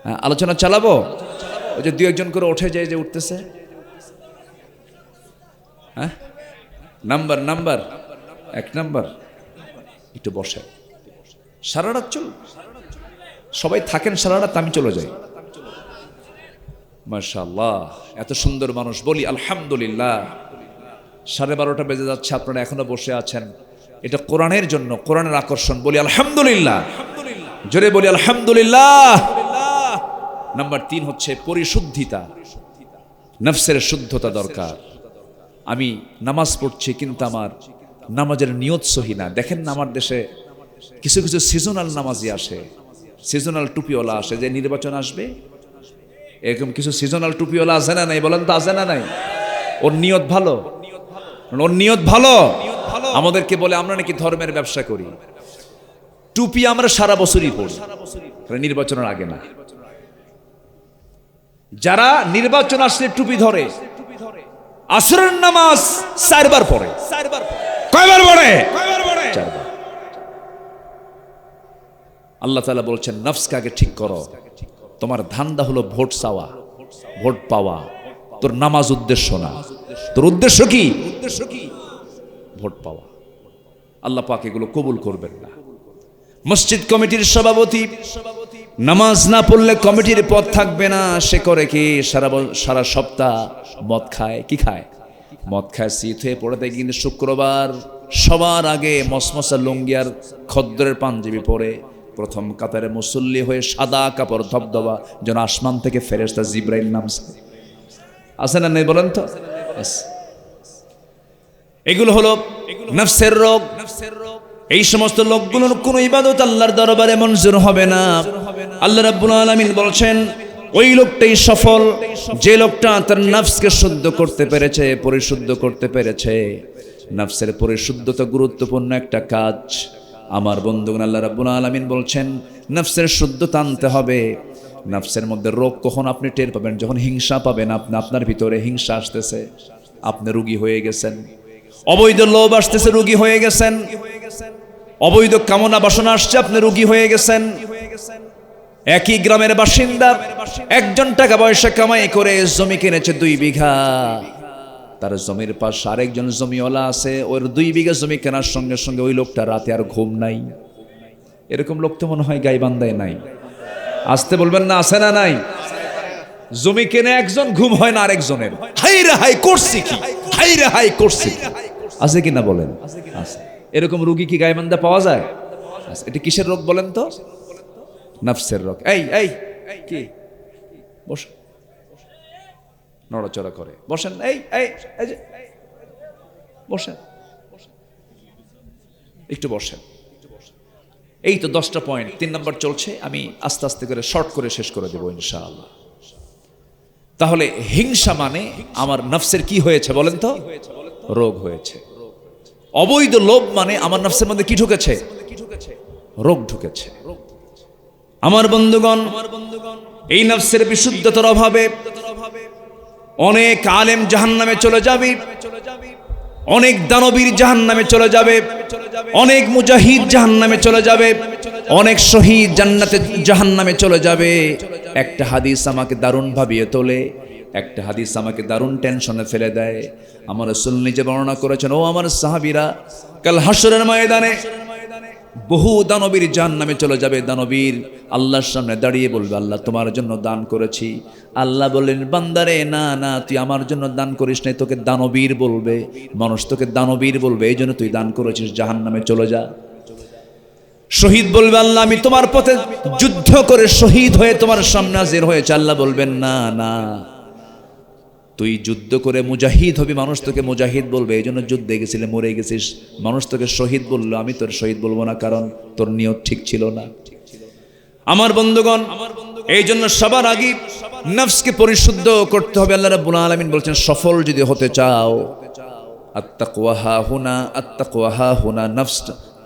হ্যাঁ, আলোচনা চালাবো। ওই যে 2-1 করে উঠে যায়, যে উঠতেছে। হ্যাঁ, নাম্বার 1 নাম্বার একটু বসে। সারা রাত চল, সবাই থাকেন সারা রাত, আমি চলে যাই। মাশাআল্লাহ, এত সুন্দর মানুষ। বলি আলহামদুলিল্লাহ। 12:30 বেজে যাচ্ছে, আপনারা এখনো বসে আছেন। এটা কোরআনের জন্য, কোরআনের আকর্ষণ। বলি আলহামদুলিল্লাহ, জোরে বলি আলহামদুলিল্লাহ। নাম্বার 3 হচ্ছে পরিশুদ্ধিতা, নফসের শুদ্ধতা দরকার। আমি নামাজ পড়ছি কিন্তু আমার নামাজের নিয়ত সহি না। দেখেন না, আমার দেশে কিছু কিছু সিজনাল নামাজি আসে, সিজনাল টুপিওয়ালা আসে, যে নির্বাচন আসবে এরকম কিছু সিজনাল টুপিওয়ালা আছে না নাই বলেন তো? আছে না নাই? ওর নিয়ত ভালো, ওর নিয়ত ভালো। আমাদেরকে বলে আমরা নাকি ধর্মের ব্যবসা করি। টুপি আমরা সারা বছরই পরি, নির্বাচনের আগে না। যারা নির্বাচন আসলে টুপি ধরে, আসরের নামাজ 4 বার পড়ে। কয়বার পড়ে? 4 বার। আল্লাহ তাআলা বলছেন নফসকে আগে ঠিক করো। তোমার ধান্দা হলো ভোট চাওয়া, ভোট পাওয়া। তোর নামাজ উদ্দেশ্য না। তোর উদ্দেশ্য কি? ভোট পাওয়া। আল্লাহ পাক এগুলো কবুল করবেন না। মসজিদ কমিটির সভাপতি নামাজ না পড়লে কমিটির পদ থাকবে না। সে করে কি? সারা সপ্তাহ মদ খায়। কি খায়? মদ খায়, শীত হয়ে পড়ে থাকে। কিন্তু শুক্রবার সবার আগে মসমসা লুঙ্গি আর খদ্দরের পাঞ্জাবি পরে প্রথম কাতারে মুসল্লি হয়ে সাদা কাপড় ধবধবা, যেন আসমান থেকে ফেরেশতা জিবরাইল নামছে। আছে না নেই বলেন তো? এগুলো হলো নফসের রোগ। এই সমস্ত লোকগুলোর কোনো ইবাদত আল্লাহর দরবারে মঞ্জুর হবে না। আল্লাহ রাব্বুল আলামিন বলছেন ওই লোকটাই সফল যে লোকটা তার নফসকে শুদ্ধ করতে পেরেছে, পরিশুদ্ধ করতে পেরেছে। নফসের পরিশুদ্ধতা গুরুত্বপূর্ণ একটা কাজ। আমার বন্ধুগণ, আল্লাহ রাব্বুল আলামিন বলছেন নফসের শুদ্ধতা আনতে হবে। নফসের মধ্যে রোগ কখন আপনি টের পাবেন? যখন হিংসা পাবেন, আপনার ভিতরে হিংসা আসতেছে, আপনি রোগী হয়ে গেছেন। অবৈধ লোভ আসতেছে, রোগী হয়ে গেছেন। অবৈধ কামনা বাসনা আসছে, আপনি রোগী হয়ে গেছেন। একই গ্রামের বাসিন্দা, একজন টাকা পয়সা কামাই করে জমি কিনেছে 2 বিঘা। তার জমির পাশে আরেকজন জমিওয়ালা আছে, ওর 2 বিঘা জমি কেনার সঙ্গে সঙ্গে ওই লোকটা রাতে আর ঘুম নাই। এরকম লোক তো মনে হয় গাইবান্ধায় নাই। আসতে বলবেন না, আছে না নাই? জমি কেনে একজন, ঘুম হয় না আরেকজনের। হাই রে হাই করছি কি, হাই রে হাই করছি কি। আছে কি না বলেন? আছে। এরকম রোগী কি গাইবান্ধা পাওয়া যায়? এটা কিসের রোগ বলেন তো? নফসের রোগ। এই এই কি বসেন, নড়াচড়া করে বসেন। এই এই বসেন, একটু বসেন। এই তো 10টা পয়েন্ট, 3 নম্বর চলছে। আমি আস্তে আস্তে করে শর্ট করে শেষ করে দেবো ইনশাআল্লাহ। তাহলে হিংসা মানে আমার নফসের কি হয়েছে বলেন তো? রোগ হয়েছে। অবৈধ লোভ মানে আমার নফসের মধ্যে কি ঢুকেছে? রোগ ঢুকেছে। আমার বন্ধুগণ, এই নফসের বিশুদ্ধতার অভাবে অনেক আলেম জাহান্নামে চলে যাবে, অনেক দানবীর জাহান্নামে চলে যাবে, অনেক মুজাহিদ জাহান্নামে চলে যাবে, অনেক শহীদ জান্নাতে জাহান্নামে চলে যাবে। একটা হাদিস আমাকে দারুণ ভাবিয়ে তোলে, একটা হাদিস আমাকে দারুণ টেনশনে ফেলে দেয়। আমার রাসূল নিজে বর্ণনা করেছেন, ও আমার সাহাবীরা, কাল হাসরের ময়দানে বহু দানবীর জাহান্নামে চলে যাবে। দানবীর আল্লাহর সামনে দাঁড়িয়ে বলবে, আল্লাহ তোমার জন্য দান করেছি। আল্লাহ বললেন, বান্দারে না না, তুই আমার জন্য দান করিস নাই, তোকে দানবীর বলবে। মানুষ তোকে দানবীর বলবে, এই জন্য তুই দান করেছিস, জাহান্নামে চলে যা। শহীদ বলবে, আল্লাহ আমি তোমার পথে যুদ্ধ করে শহীদ হয়ে তোমার সামনে হাজির হয়েছে। আল্লাহ বলবেন, না না, তুই যুদ্ধ করে মুজাহিদ হবি, মানুষ তোকে মুজাহিদ বলবে, এই জন্য যুদ্ধে গেছিলে, মরে গেছিস। মানুষ তোকে শহীদ বললো, আমি তোর শহীদ বলবো না, কারণ তোর নিয়ত ঠিক ছিল না। আমার বন্ধুগণ, এই জন্য সবার আগে নফসকে পরিশুদ্ধ করতে হবে। আল্লাহ রাব্বুল আলামিন বলছেন, সফল যদি হতে চাও, আত্তাকওয়া হা হুনা, আত্তাকওয়া হা হুনা। নফস,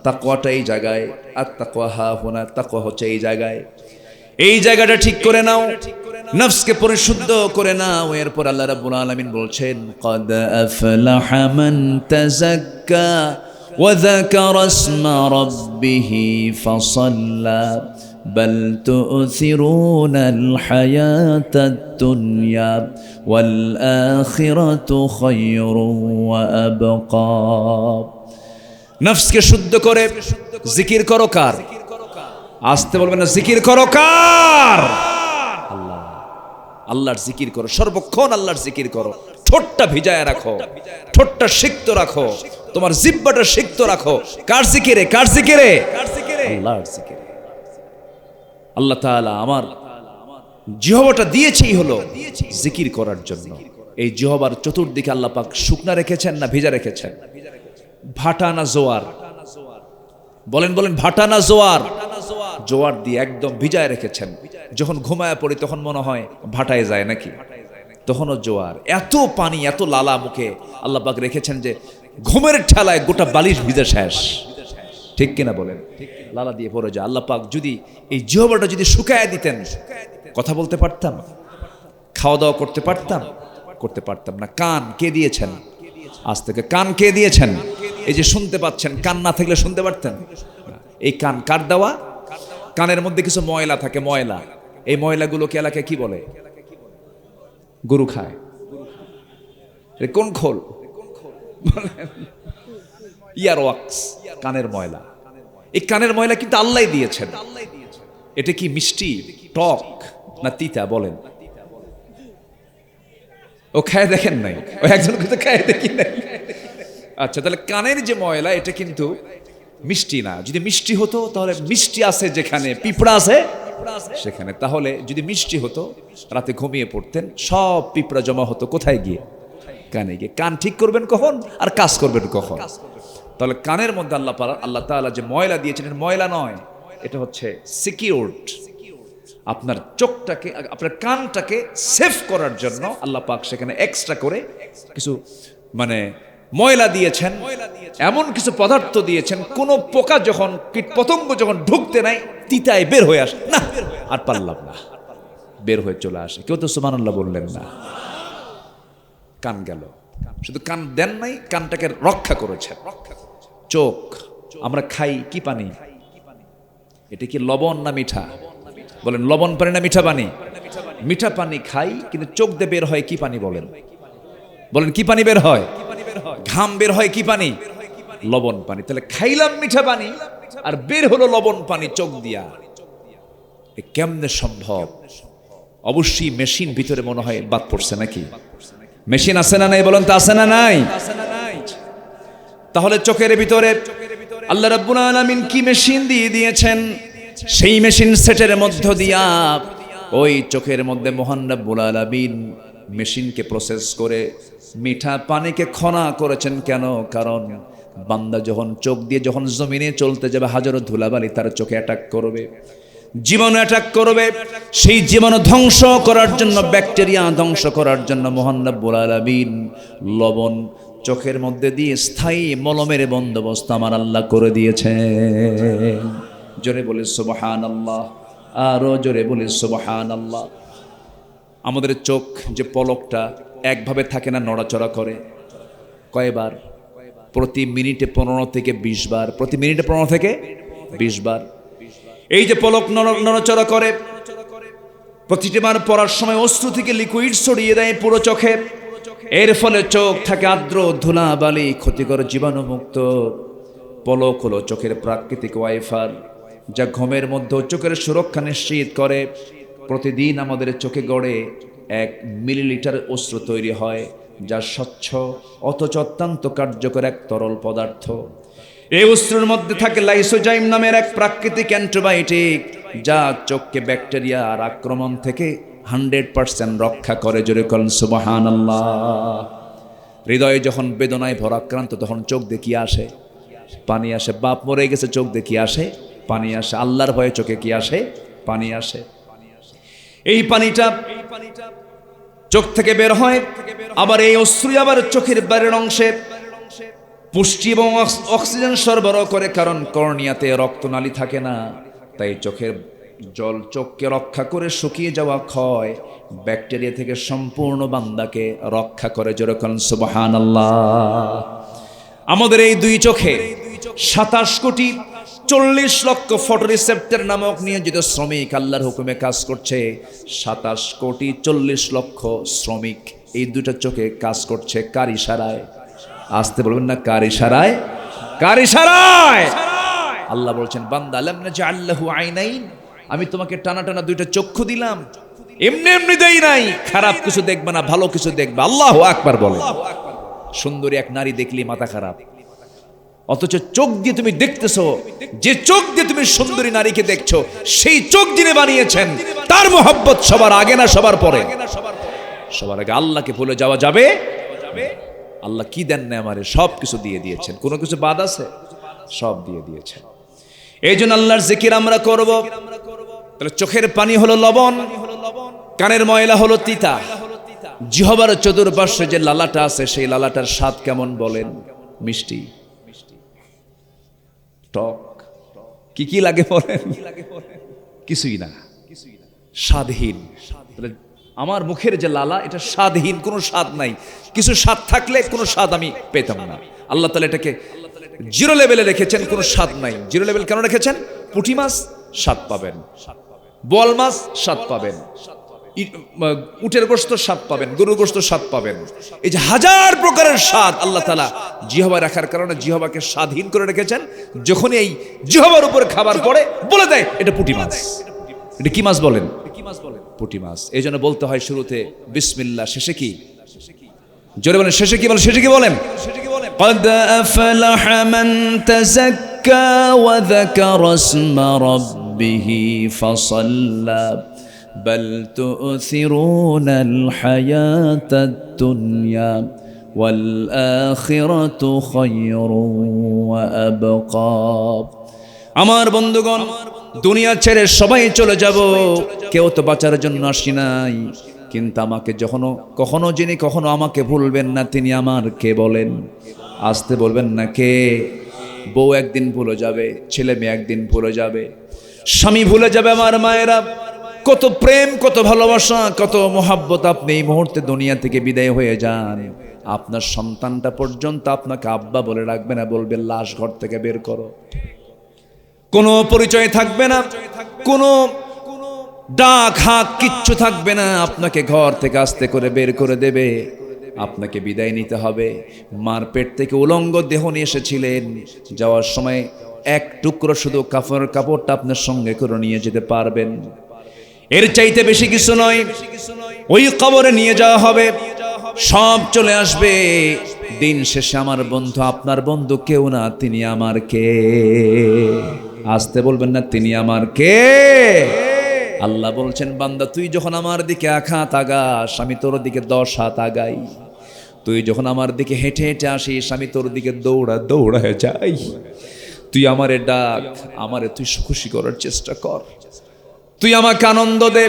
তাকওয়াটা এই জায়গায়, আত্তাকওয়া হা হুনা, তাকওয়া হচ্ছে এই জায়গায়। এই জায়গাটা ঠিক করে নাও, নফসকে পরিশুদ্ধ করে নাও। এরপর আল্লাহ রাব্বুল আলামিন বলছেন, ক্বাদ আফলাহা মান তাযাক্কা ওয়া যাকারা ইসমা রাব্বিহি ফাসাল্লা বাল তু'থিরুনাল হায়াতাদ দুনিয়া ওয়াল আখিরাতু খায়রুন ওয়া আবকা। নফসকে শুদ্ধ করে জিকির করো কার? আসতে বলবেন না, জিকির করো কার? আল্লাহ। আল্লাহর জিকির করো, সর্বক্ষণ আল্লাহর জিকির করো। ঠোঁটটা ভিজায় রাখো, ঠোঁটটা সিক্ত রাখো, তোমার জিহ্বাটা সিক্ত রাখো। কার জিকিরে? কার জিকিরে? আল্লাহর জিকিরে। আল্লাহ তাআলা আমার জিহ্বাটা দিয়েছেই হলো জিকির করার জন্য। এই জিহ্বার চতুর্দিকে আল্লাহ পাক শুকনা রেখেছেন না ভিজা রেখেছেন? ভাটা না জোয়ার? বলেন বলেন, ভাটা না জোয়ার? জোয়ার দিয়ে একদম ভিজায় রেখেছেন। যখন ঘুমায় পড়ি তখন মনে হয় ভাটায় যায় নাকি? তখনও জোয়ার, এত পানি, এত লালা মুখে আল্লাহ পাক রেখেছেন যে ঘুমের ঠেলায় গোটা বালিশ ভিজে শেষ। ঠিক কিনা বলেন? লালা দিয়ে পড়ে যায়। আল্লাহ পাক যদি এই জিহ্বাটা যদি শুকায় দিতেন, কথা বলতে পারতাম, খাওয়া দাওয়া করতে পারতাম? করতে পারতাম না। কান কে দিয়েছেন? আজ থেকে কান কে দিয়েছেন? এই যে শুনতে পাচ্ছেন, কান না থাকলে শুনতে পারতেন? এই কান কার দেওয়া? কানের মধ্যে কিছু ময়লা থাকে, ময়লা। এই ময়লাগুলোকে এলাকায় কি বলে? গরু খায়। কোন খোল? ইয়ার ওয়াক্স, কানের ময়লা। এই কানের ময়লা কিন্তু আল্লাহ দিয়েছেন। এটা কি মিষ্টি, টক না তিতা? বলেন। ও খায় দেখেন নাই? ও একজন কিন্তু খায় দেখি নাই। আচ্ছা, তাহলে কানের যে ময়লা এটা কিন্তু মিষ্টি না। যদি মিষ্টি হতো তাহলে মিষ্টি আছে যেখানে, পিঁপড়া আছে সেখানে। তাহলে যদি মিষ্টি হতো, রাতে ঘুমিয়ে পড়তেন, সব পিঁপড়া জমা হতো কোথায় গিয়ে? কানে গিয়ে। কান ঠিক করবেন কখন আর কাজ করবেন কখন? তাহলে কানের মধ্যে আল্লাহ তাআলা যে ময়লা দিয়েছেন, ময়লা নয়, এটা হচ্ছে সিকিউরড। আপনার চোখটাকে, আপনার কানটাকে সেভ করার জন্য আল্লাহ পাক সেখানে এক্সট্রা করে কিছু মানে ময়লা দিয়েছেন, এমন কিছু পদার্থ দিয়েছেন, কোন পোকা যখন, কীট পতঙ্গ যখন ঢুকতে নাই, তিতায় বের হয়ে আসে না, আর পারলাম না, বের হয়ে চলে আসে। কেউ তো সুবহানাল্লাহ বললেন না। কান গেল, শুধু কান দেন নাই, কানটাকে রক্ষা করেছেন। চোখ, আমরা খাই কি পানি? এটা কি লবণ না মিঠা? বলেন, লবণ পানি না মিঠা পানি? মিঠা পানি খাই, কিন্তু চোখ দিয়ে বের হয় কি পানি? বলেন, বলেন কি পানি বের হয়? ঘাম বের হয় কি পানি? লবণ পানি। তাহলে খাইলাম মিঠা পানি আর বের হলো লবণ পানি চোখ দিয়া। এ কেমনে সম্ভব? অবশ্যই মেশিন ভিতরে মনে হয় বাদ পড়ছে নাকি? মেশিন আছে না নাই? বলেন তো আছে না নাই? তাহলে চোখের ভিতরে আল্লাহ রাব্বুল আলামিন কি মেশিন দিয়ে দিয়েছেন? সেই মেশিন সেটের মধ্য দিয়া ওই চোখের মধ্যে মহান রাব্বুল আলামিন মেশিনকে প্রসেস করে মিঠা পানিকে খনা করেছেন। কেন? কারণ বান্দা যখন চোখ দিয়ে যখন জমিনে চলতে যাবে, হাজারো ধুলাবালি তার চোখে অ্যাটাক করবে, জীবাণু অ্যাটাক করবে। সেই জীবাণু ধ্বংস করার জন্য, ব্যাকটেরিয়া ধ্বংস করার জন্য মহান রাব্বুল আলামিন লবণ চোখের মধ্যে দিয়ে স্থায়ী মলমের বন্দোবস্ত আমার আল্লাহ করে দিয়েছে। জোরে বলি সুবহানাল্লাহ, আরো জোরে বলি সুবহানাল্লাহ। আমাদের চোখ যে পলকটা একভাবে থাকে না, নড়াচড়া করে। কয়বার? প্রতি মিনিটে 15 থেকে 20 বার। প্রতি মিনিটে 15 থেকে 20 বার এই যে পলক নড়াচড়া করে, প্রতিটি বার পড়ার সময় অশ্রু থেকে লিকুইড ছড়িয়ে দেয় পুরো চোখে। এর ফলে চোখ থাকে আর্দ্র, ধুলাবালি, ক্ষতিকর জীবাণুমুক্ত। পলক হলো চোখের প্রাকৃতিক ওয়াইফার, যা ঘুমের মধ্যে চোখের সুরক্ষা নিশ্চিত করে। প্রতিদিন আমাদের চোখে গড়ে 1 মিলিলিটার অশ্রু তৈরি হয়, যা স্বচ্ছ অথচ অত্যন্ত কার্যকর এক তরল পদার্থ। এই অশ্রুর মধ্যে থাকে লাইসোজাইম নামের এক প্রাকৃতিক অ্যান্টিবায়োটিক, যা চোখকে ব্যাকটেরিয়ার আক্রমণ থেকে 100% রক্ষা করে। জোরে বলেন সুবহানাল্লাহ। হৃদয়ে যখন বেদনায় ভরাক্রান্ত, তখন চোখ দিয়ে কি আসে? পানি আসে। বাপ মরে গেছে, চোখ দিয়ে কি আসে? পানি আসে। আল্লাহর ভয়ে চোখে কি আসে? পানি আসে। এই পানিটা চোখ থেকে বের হয়, আবার এই অশ্রু আবার চোখের বাইরের অংশে পুষ্টি এবং অক্সিজেন সরবরাহ করে। কারণ কর্নিয়াতে রক্তনালী থাকে না, তাই চোখের জল চোখকে রক্ষা করে শুকিয়ে যাওয়া ক্ষয় ব্যাকটেরিয়া থেকে সম্পূর্ণ বান্দাকে রক্ষা করে। যেরকম সুবহানাল্লাহ। আমাদের এই দুই চোখে 27 কোটি 40 লক্ষ ফটোরিসেপ্টর নামক নিয়োজিত শ্রমিক আল্লাহর হুকুমে কাজ করছে। 27 কোটি 40 লক্ষ শ্রমিক এই দুটো চোখে কাজ করছে। কার ইশারায়? আসতে বলবেন না, কার ইশারায়? কার ইশারায়? আল্লাহ বলছেন, বান্দা আলাম নাজআল লাহু আইনাইন, আমি তোমাকে টানা টানা দুইটা চক্ষু দিলাম। এমনি এমনি দেই নাই। খারাপ কিছু দেখবে না, ভালো কিছু দেখবে। আল্লাহু আকবার বলে। সুন্দরী এক নারী দেখলি মাথা খারাপ, অথচ চোখ দিয়ে তুমি দেখতেছো, যে চোখ দিয়ে তুমি সুন্দরী নারীকে দেখছো, সেই চোখ যিনি বানিয়েছেন তার মোহাব্বত সবার আগে না সবার পরে? সবার আগে। আল্লাহকে ভুলে যাওয়া যাবে? আল্লাহ কি দেন না আমারে? সব কিছু দিয়ে দিয়েছেন, কোনো কিছু বাদ আছে? সব দিয়ে দিয়েছেন। এই জন্য আল্লাহর জিকির আমরা করব। তাহলে চোখের পানি হলো লবণ, কানের ময়লা হলো তিতা। জিহ্বার চতুর্পার্শ্বে যে লালাটা আছে সেই লালাটার স্বাদ কেমন বলেন? মিষ্টি, টক, কি লাগে বলেন? কিছুই না, স্বাদহীন। আমার মুখের যে লালা এটা স্বাদহীন, কোনো স্বাদ নাই। কিছু স্বাদ থাকলে কোনো স্বাদ আমি পেতাম না। আল্লাহ তাআলা এটাকে জিরো লেভেলে রেখেছেন, কোনো স্বাদ নাই। জিরো লেভেল কেন রেখেছেন? পুঁটি মাছ স্বাদ পাবেন, বোয়াল মাছ স্বাদ পাবেন, উটের গোশত স্বাদ পাবেন, গরুর গোশত স্বাদ পাবেন। এই যে হাজার প্রকারের স্বাদ আল্লাহ তাআলা জিহ্বা রাখার কারণে জিহ্বাকে স্বাধীন করে রেখেছেন। যখন এই জিহ্বার উপর খাবার পড়ে বলে দেয় এটা পুঁটি মাছ। এটা কি মাছ বলেন? পুঁটি মাছ। এই জন্য বলতে হয় শুরুতে বিসমিল্লাহ, শেষে কি? জোরে বলেন, শেষে কি বলেন? শেষে কি বলেন? قد أفلح من تزكى وذكر اسم ربه فصلى بل تؤثرون الحياة الدنيا والآخرة خير وأبقى। আমার বন্ধুগণ, দুনিয়া ছেড়ে সবাই চলে যাব, কেউ তো বাঁচার জন্য আসি নাই। কিন্তু আমাকে কখনো যিনি কখনো আমাকে ভুলবেন না তিনি আমার কে বলেন? আসতে বলবেন না কে? বউ একদিন ভুলে যাবে, ছেলে মেয়ে একদিন ভুলে যাবে, স্বামী ভুলে যাবে। আমার মায়েরা, কত প্রেম, কত ভালোবাসা, কত মোহাব্বত আপনি এই মুহূর্তে দুনিয়া থেকে বিদায় হয়ে যান। আপনার সন্তানটা পর্যন্ত আপনাকে আব্বা বলে রাখবে না, বলবে লাশ ঘর থেকে বের করো। কোনো পরিচয় থাকবে না, কোনো ডাক হাক কিচ্ছু থাকবে না। আপনাকে ঘর থেকে আস্তে করে বের করে দেবে, আপনাকে বিদায় নিতে হবে। মার পেট থেকে উলঙ্গ দেহ নিয়ে এসেছিলেন, যাওয়ার সময় এক টুকরো শুধু কাপড়টা আপনার সঙ্গে করে নিয়ে যেতে পারবেন। এর চাইতে বেশি কিছু নয়। ওই কবরে নিয়ে যাওয়া হবে, সব চলে আসবে। দিন শেষে আমার বন্ধু আপনার বন্ধু কেউ না, তিনি আমার কে? আসতে বলবেন না, তিনি আমার কে? আল্লাহ বলছেন, বান্দা তুই যখন আমার দিকে 1 হাত আগাস আমি তোর দিকে 10 হাত আগাই। তুই যখন আমার দিকে হেঁটে হেঁটে আসিস আমি তোর দিকে দৌড়ায় যাই। তুই আমারে ডাক, আমারে তুই খুশি করার চেষ্টা কর। তুই আমাকে আনন্দ দে,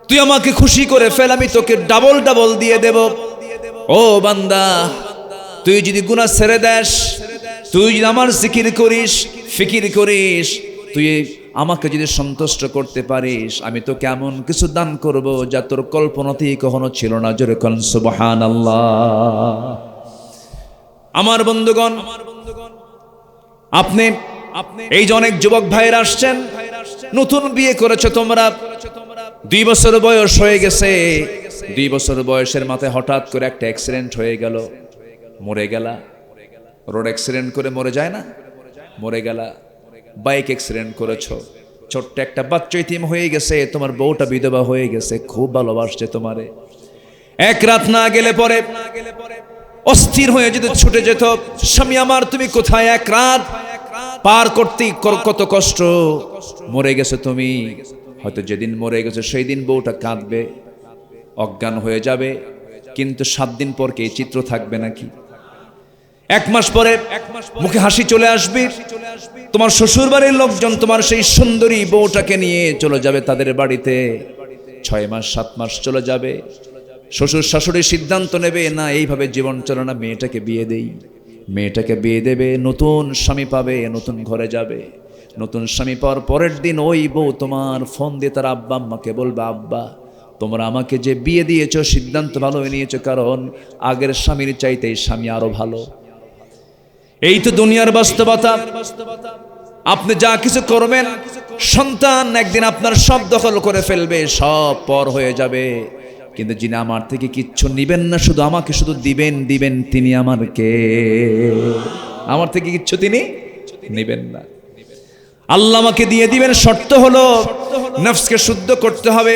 তুই আমাকে খুশি করে ফেল, আমি তোকে ডাবল দিয়ে দেব। ও বান্দা, তুই যদি গুনাহ ছেড়ে দেস, তুই যদি আমার জিকির করিস, ফিকির করিস, তুই আমাকে যদি সন্তুষ্ট করতে পারিস, আমি তোকে এমন কিছু দান করব যা তোর কল্পনাতেই কখনো ছিল না। জোরে কোন সুবহানাল্লাহ। আমার বন্ধুগণ, আপনি এই যে অনেক যুবক ভাইরা আসছেন, নতুন বিয়ে করেছো তোমরা, 2 বছর বয়স হয়ে গেছে। 2 বছর বয়সের মাথায় হঠাৎ করে একটা অ্যাক্সিডেন্ট হয়ে গেল, মরে গেলা। রোড অ্যাক্সিডেন্ট করে মরে যায় না? মরে গেলা। বাইক অ্যাক্সিডেন্ট করেছো, ছোট্ট একটা বাচ্চা ইতিম হয়ে গেছে, তোমার বউটা বিধবা হয়ে গেছে, খুব ভালোবাসছে তোমারে। এক রাত না গেলে পরে অস্থির হয়ে যেত, ছুটে যেত, স্বামী আমার তুমি কোথায়? 1 রাত পার করতেই কত কষ্ট। মরে গেছে তুমি, হয়তো যেদিন মরে গেছে সেই দিন বউটা কাঁদবে, অজ্ঞান হয়ে যাবে, কিন্তু 7 দিন পর কি এই চিত্র থাকবে নাকি? 1 মাস পরে মুখে হাসি চলে আসবে। তোমার শ্বশুর বাড়ির লোকজন তোমার সেই সুন্দরী বউটাকে নিয়ে চলে যাবে তাদের বাড়িতে। 6 মাস 7 মাস চলে যাবে, শ্বশুর শাশুড়ি সিদ্ধান্ত নেবে না এইভাবে জীবন চলে না, মেয়েটাকে বিয়ে দেই। মেয়েটাকে বিয়ে দেবে, নতুন স্বামী পাবে, নতুন ঘরে যাবে। নতুন স্বামী পাওয়ার পরের দিন ওই বউ তোমার ফোন দিয়ে তার আব্বা আম্মাকে বলবে, আব্বা তোমরা আমাকে যে বিয়ে দিয়েছো সিদ্ধান্ত ভালো নিয়েছো, কারণ আগের স্বামীর চাইতে এই স্বামী আরো ভালো। এই তো দুনিয়ার বাস্তবতা। আপনি যা কিছু করবেন, সন্তান একদিন আপনার সব দখল করে ফেলবে, সব পর হয়ে যাবে। কিন্তু যিনি আমার থেকে কিচ্ছু নিবেন না, শুধু আমাকে শুধু দিবেন, তিনি আমার কে? আমার থেকে কিচ্ছু তিনি নিবেন না। আল্লাহ আমাকে দিয়ে দিবেন, শর্ত হলো নফসকে শুদ্ধ করতে হবে,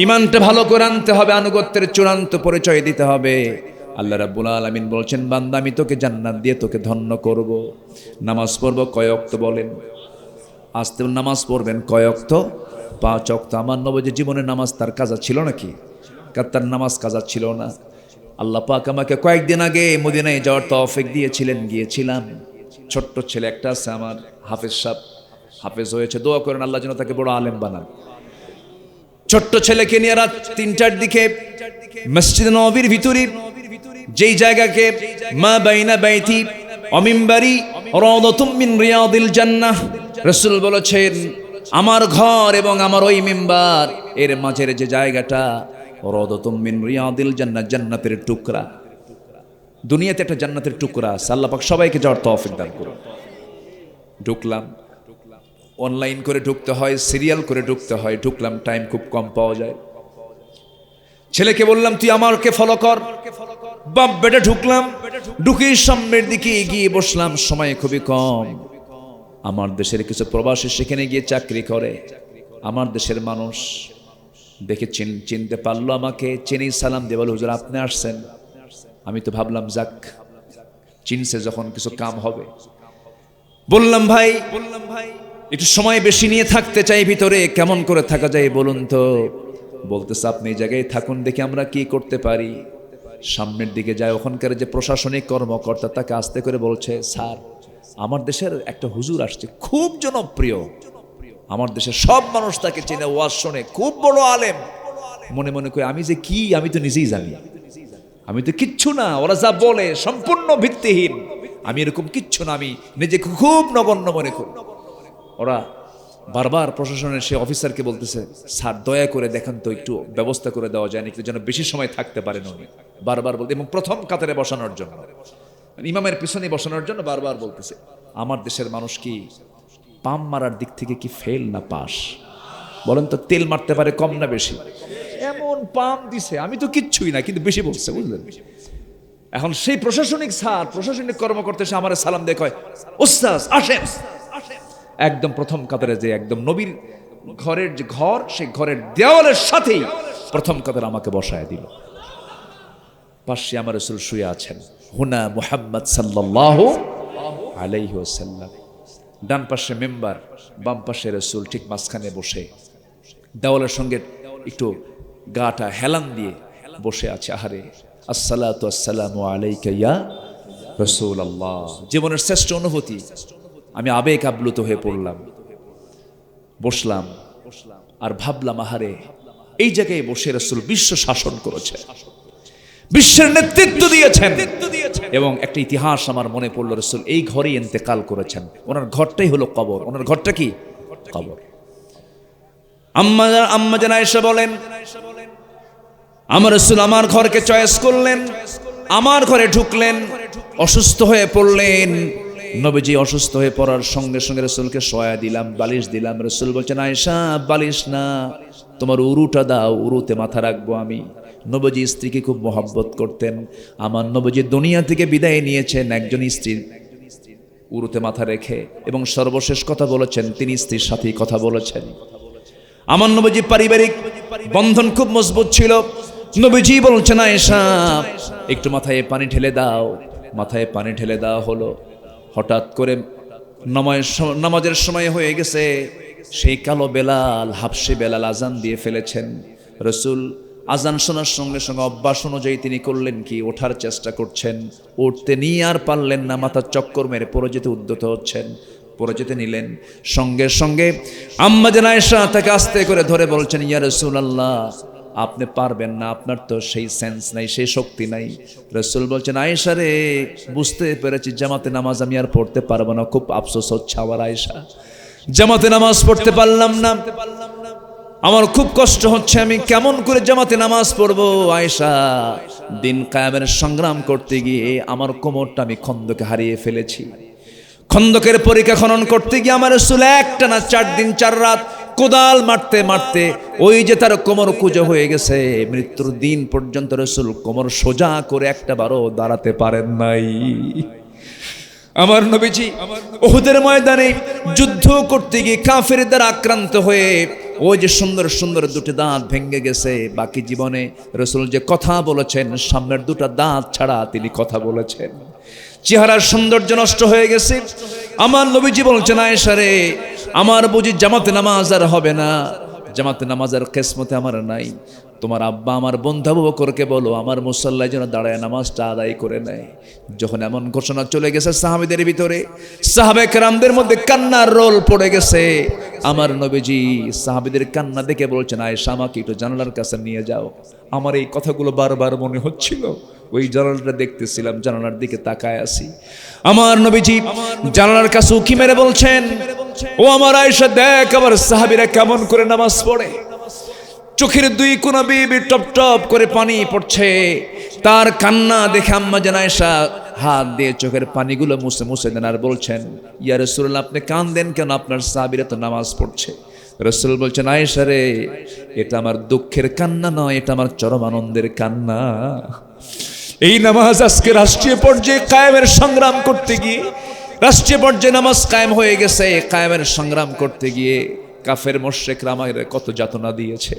ঈমানটা ভালো করে আনতে হবে, আনুগত্যের চূড়ান্ত পরিচয় দিতে হবে। আল্লাহ রাব্বুল আলামিন বলছেন, বান্দা আমি তোকে জান্নাত দিয়ে তোকে ধন্য করব। নামাজ পড়ব কয় ওয়াক্ত বলেন? আস্তে নামাজ পড়বেন কয় ওয়াক্ত? 5 ওয়াক্ত। আমার নবীর জীবনে নামাজ তার কাজা ছিল নাকি? তার নামাজ কাজা ছিল না। আল্লাহ পাক আমাকে কয়েকদিন আগে মদিনায় যাওয়ার তৌফিক দিয়েছিলেন, গিয়েছিলাম। ছোট্ট ছেলে একটা আছে আমার, হাফেজ সাহেব, হাফেজ হয়েছে, দোয়া করেন আল্লাহ যেন তাকে বড় আলেম বানান। ছোট্ট ছেলেকে নিয়ে রাত ৩টার দিকে মসজিদ নববীর ভিতরে, যেই জায়গাকে মা বাইনা বাইতি ওয়া মিম্বারি রাওদাতুম মিন রিয়াদিল জান্নাহ, রাসূল বলেছেন আমার ঘর এবং আমার ওই মিম্বার এর মাঝের যে জায়গাটা রাওদাতুম মিন রিয়াদিল জান্নাহ, জান্নাতের টুকরা। দুনিয়াতে একটা জান্নাতের টুকরা আছে, আল্লাহ পাক সবাইকে যাওয়ার তৌফিক দান করুন। ঢুকলাম, অনলাইন করে ঢুকতে হয়, সিরিয়াল করে ঢুকতে হয়, ঢুকলাম, টাইম খুব কম পাওয়া যায়। ছেলেকে বললাম তুই আমাকে ফলো কর, বাপ বেটা ঢুকলাম, ঢুকে সামনের দিকে এগিয়ে বসলাম, সময় খুবই কম। আমার দেশের কিছু প্রবাসী সেখানে গিয়ে চাকরি করে, আমার দেশের মানুষ দেখে চিনতে পারলো আমাকে, চিনি, সালাম দিয়ে বলে হুজুর আপনি আসছেন। আমি তো ভাবলাম যাক চিনছে যখন কিছু কাম হবে। বললাম ভাই একটু সময় বেশি নিয়ে থাকতে চাই ভিতরে, কেমন করে থাকা যায় বলুন তো? বলতেছে আপনি এই জায়গায় থাকুন, দেখি আমরা কি করতে পারি। সামনের দিকে যায়, ওখানকার যে প্রশাসনিক কর্মকর্তা তাকে আস্তে করে বলছে স্যার আমার দেশের একটা হুজুর আসছে, খুব জনপ্রিয়, আমার দেশের সব মানুষ তাকে চেনে, ওয়াজ শোনে, খুব বড় আলেম। মনে মনে করে আমি যে কি, আমি তো নিজেই জানি, আমি তো কিচ্ছু না, ওরা যা বলে সম্পূর্ণ ভিত্তিহীন, আমি এরকম কিচ্ছু না, আমি নিজেকে খুব নগণ্য মনে করি। ওরা বারবার প্রশাসনের সে অফিসারকে বলতেছে স্যার দয়া করে দেখেন তো একটু ব্যবস্থা করে দেওয়া যায় নাকি যেন বেশি সময় থাকতে পারেন উনি, বারবার বলতে, এবং প্রথম কাতারে বসানোর জন্য, ইমামের পিছনে বসানোর জন্য বারবার বলতেছে। আমার দেশের মানুষ কি পাম মারার দিক থেকে কি ফেল না পাস বলেন তো? তেল মারতে পারে কম না বেশি? এমন পাম দিছে, আমি তো কিচ্ছুই না, কিন্তু বেশি বলছে, বুঝলেন? এখন সেই প্রশাসনিক স্যার, প্রশাসনিক কর্মকর্তা এসে আমার সালাম দিয়ে কয় ওস্তাদ আসেন। একদম প্রথম কাতারে, যে একদম নবীর ঘরের যে ঘর, সেই ঘরের দেওয়ালের সাথেই প্রথম কাতারে আমাকে বসায় দিল। পাশে আমার রাসূল শুয়ে আছেন, হুনা মুহাম্মদ সাল্লাল্লাহু আলাইহি ওয়াসাল্লাম। ডান পাশে মেম্বার, বাম পাশে রাসূল, ঠিক মাঝখানে বসে দেওয়ালের সঙ্গে একটু গাটা হেলান দিয়ে বসে আছে। আহারে আসসালাতু আসসালামু আলাইকা ইয়া রাসূলুল্লাহ, জীবনের শ্রেষ্ঠ অনুভূতি। আমি আবেগ আপ্লুত হয়ে পড়লাম, বসলাম আর ভাবলাম আহারে এই জায়গায় বসে রাসূল বিশ্ব শাসন করেছে, বিশ্বের নেতৃত্ব দিয়েছেন, এবং একটা ইতিহাস আমার মনে পড়লো, রাসূল এই ঘরেই ইন্তেকাল করেছেন, ওনার ঘরটাই হলো কবর। ওনার ঘরটা কি? কবর। আম্মা জান আয়েশা বলেন আমার রাসূল আমার ঘরকে চয়েস করলেন, আমার ঘরে ঢুকলেন, অসুস্থ হয়ে পড়লেন। নবীজি অসুস্থ হয়ে পড়ার সঙ্গে সঙ্গে রাসূলকে শোয়া দিলাম, বালিশ দিলাম। রাসূল বলছেন আয়েশা বালিশ না, তোমার উরুটা দাও, উরুতে মাথা রাখবো আমি। নবীজি স্ত্রীকে খুব মহব্বত করতেন। আমার নবীজি দুনিয়া থেকে বিদায় নিয়েছেন একজন স্ত্রীর উরুতে মাথা রেখে, এবং সর্বশেষ কথা বলেছেন তিনি স্ত্রীর সাথেই কথা বলেছেন। আমার নবীজি পারিবারিক বন্ধন খুব মজবুত ছিল। নবীজি বলছেন আয়েশা একটু মাথায় পানি ঢেলে দাও। মাথায় পানি ঢেলে দেওয়া হলো। হঠাৎ করে নামাজের সময় হয়ে গেছে, সেই কালো বেলাল, হাবশি বেলাল আজান দিয়ে ফেলেছেন। রাসূল আজান শোনার সঙ্গে সঙ্গে অভ্যাস অনুযায়ী তিনি করলেন কি, ওঠার চেষ্টা করছেন, উঠতে নিয়ে আর পারলেন না, মাথার চক্কর মেরে পড়ে যেতে উদ্যত হচ্ছেন। পড়ে যেতে নিলেন, সঙ্গে সঙ্গে আম্মা জান আয়েশা তাকে আস্তে করে ধরে বলছেন ইয়া রাসূলুল্লাহ আপনি পারবেন না, আপনার তো সেই সেন্স নাই, সেই শক্তি নাই। রাসূল বলছেন আয়েশা রে, বুঝতে পেরেছি জামাতে নামাজ আমি আর পড়তে পারবো না, খুব আফসোস হচ্ছে আমার আয়েশা, জামাতে নামাজ পড়তে পারলাম না, আমার খুব কষ্ট হচ্ছে, আমি কেমন করে জামাতে নামাজ পড়বো। আয়েশা দিন কায়েমের সংগ্রাম করতে গিয়ে আমার কোমরটা আমি খন্দকে হারিয়ে ফেলেছি। খন্দকের পরীক্ষা খনন করতে গিয়ে আমার রাসূল একটানা 4 দিন 4 রাত কোদাল মারতে মারতে ওই যে তার কোমর কুঁজো হয়ে গেছে, মৃত্যুর দিন পর্যন্ত রাসূল কোমর সোজা করে একটা বারও দাঁড়াতে পারেন নাই। আমার নবীজি উহুদের ময়দানে যুদ্ধ করতে গিয়ে কাফেরদের দ্বারা আক্রান্ত হয়ে ওই যে সুন্দর সুন্দর দুটি দাঁত ভেঙে গেছে। বাকি জীবনে রাসূল যে কথা বলেছেন, সামনের দুটো দাঁত ছাড়া তিনি কথা বলেছেন। চেহারার সৌন্দর্য নষ্ট হয়ে গেছে। আমার নবীজি বলছেন আয়েশা রে, আমার বুঝি জামাতে নামাজ আর হবে না, জামাতে নামাজের কিসমতে আমার নাই। তোমার আব্বা আমার বন্ধু আবু বকরকে বলো আমার মুসল্লায় যেন দাঁড়ায় নামাজটা আদায় করে নেয়। যখন এমন ঘোষণা চলে গেছে সাহাবীদের ভিতরে, সাহাবে কেরামদের মধ্যে কান্নার রোল পড়ে গেছে। আমার নবীজি সাহাবীদের কান্না দেখে বলছেন, আয়েশা আমাকে একটু জানালার কাছে নিয়ে যাও। আমার এই কথাগুলো বারবার মনে হচ্ছিল, ওই জানালাটা দেখতেছিলাম, জানালার দিকে তাকায় আছি। আমার নবীজি জানালার কাছে উকি মেরে বলছেন, ও আমার আয়েশা দেখ আমার সাহাবীরা কেমন করে নামাজ পড়ে। চোখের দুই কোনা বেয়ে টপ টপ করে পানি পড়ছে। তার কান্না দেখে আম্মা জান আয়েশা হাত দিয়ে চোখের পানিগুলো মুছে মুছে দেন আর বলছেন, ইয়া রাসূলুল্লাহ আপনি কাঁদেন কেন? আপনার সাহাবীরা তো নামাজ পড়ছে। রাসূল বলছেন, আয়েশা রে, এটা আমার দুঃখের কান্না নয়, এটা আমার চরম আনন্দের কান্না। এই নামাজ আজকে রাষ্ট্রীয় পর্যায়ে কায়েমের সংগ্রাম করতে গিয়ে, রাষ্ট্রীয় পর্যায়ে নামাজ কায়েম হয়ে গেছে, কায়েমের সংগ্রাম করতে গিয়ে কাফের মুশরিকরা আমাকে কত যাতনা দিয়েছে।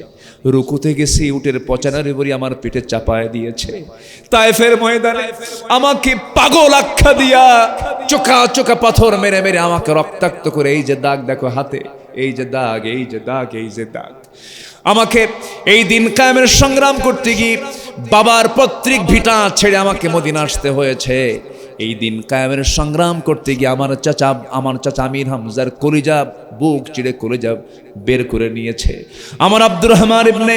রুকুতে গেছি, উটের পচানার উপরই আমার পিঠে চাপায় দিয়েছে। তায়েফের ময়দানে আমাকে পাগল আখ্যা দিয়া চোখা চোখা পাথর মেরে মেরে আমাকে রক্তাক্ত করে, এই যে দাগ দেখো হাতে, এই যে দাগ, এই যে দাগ, এই যে দাগ। আমাকে এই দিন কায়েমের সংগ্রাম করতে গিয়ে বাবার পৈতৃক ভিটা ছেড়ে আমাকে মদিনা আসতে হয়েছে। এই দিন কায়েমের সংগ্রাম করতে গিয়ে আমার চাচা আমির হামজার কলিজা বুক চিড়ে কলিজা বের করে নিয়েছে। আমার আব্দুর রহমান ইবনে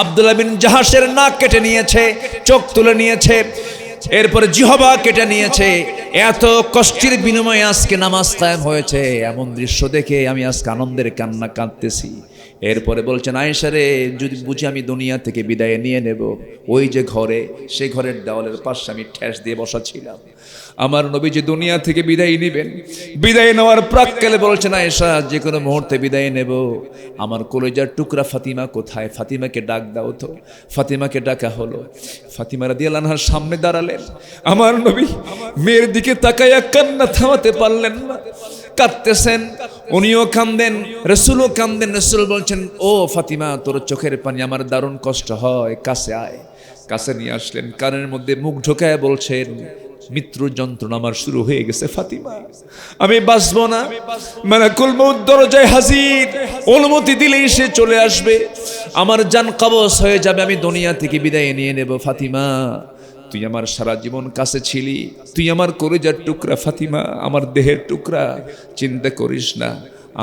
আব্দুল্লাহ বিন জাহাসের নাক কেটে নিয়েছে, চোখ তুলে নিয়েছে, এরপরে জিহবা কেটে নিয়েছে। এত কষ্টের বিনিময়ে আজকে নামাজ কায়েম হয়েছে। এমন দৃশ্য দেখে আমি আজকে আনন্দের কান্না কাঁদতেছি। এরপরে বলছেন, আয়েশা রে, যদি বুঝি আমি দুনিয়া থেকে বিদায় নিয়ে নেব, ওই যে ঘরে, সেই ঘরের দেওয়ালের পাশে আমি ঠেস দিয়ে বসা ছিলাম। আমার নবী যে দুনিয়া থেকে বিদায় নেবেন, বিদায় নেওয়ার প্রাক্কালে বলছেন, আয়েশা যে কোনো মুহূর্তে বিদায় নেব। আমার কলেজার টুকরা ফাতিমা কোথায়? ফাতিমাকে ডাক দাও তো। ফাতিমাকে ডাকা হলো। ফাতিমা রাদিয়াল্লাহু আনহার সামনে দাঁড়ালেন। আমার নবী মেয়ের দিকে তাকায়া কান্না থামাতে পারলেন না, কাঁদতেছেন। উনিও কান্দেন, রাসূলও কান্দেন। রাসূল বলছেন, ও ফাতিমা, তোর চোখের পানি আমার দারুণ কষ্ট হয়, কাছে আয়। কাছে নিয়ে আসলেন, কানের মধ্যে মুখ ঢোকায় বলছেন, মৃত্যুর যন্ত্রণা আমার শুরু হয়ে গেছে ফাতিমা, আমি বাঁচবো না। মালাকুল মউত দরজায় হাজির, অনুমতি দিলেই সে চলে আসবে, আমার জান কবজ হয়ে যাবে, আমি দুনিয়া থেকে বিদায় নিয়ে নেব। ফাতিমা, তুই আমার সারা জীবন কাছে ছিলি, তুই আমার কলিজার টুকরা ফাতিমা, আমার দেহের টুকরা, চিন্তা করিস না।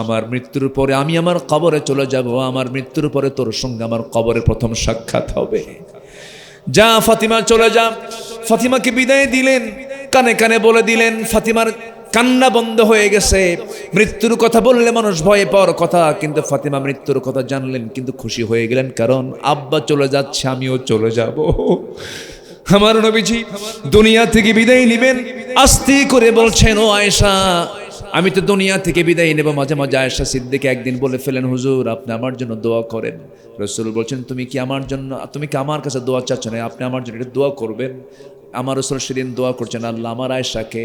আমার মৃত্যুর পরে আমি আমার কবরে চলে যাব, আমার মৃত্যুর পরে তোর সঙ্গে আমার কবরে প্রথম সাক্ষাৎ হবে। যা ফাতিমা, চলে যা। ফাতিমাকে বিদায় দিলেন, কানে কানে বলে দিলেন। ফাতিমার কান্না বন্ধ হয়ে গেছে। মৃত্যুর কথা বললে মানুষ ভয় পাওয়ার কথা, কিন্তু ফাতিমা মৃত্যুর কথা জানলেন, কিন্তু খুশি হয়ে গেলেন, কারণ আব্বা চলে যাচ্ছে, আমিও চলে যাব। আমার নবীজি দুনিয়া থেকে বিদায় নেবেন, আস্তে করে বলছেন, ও আয়েশা, আমি তো দুনিয়া থেকে বিদায় নেব। মাঝে মাঝে আয়েশা সিদ্দিকা একদিন বলে ফেলেন, হুজুর আপনি আমার জন্য দোয়া করেন। রাসূল বলছেন, তুমি কি আমার কাছে দোয়া চাচ্ছ না? আপনি আমার জন্য দোয়া করবেন। আমার রাসূল সেদিন দোয়া করছেন, আল্লাহ আমার আয়েশাকে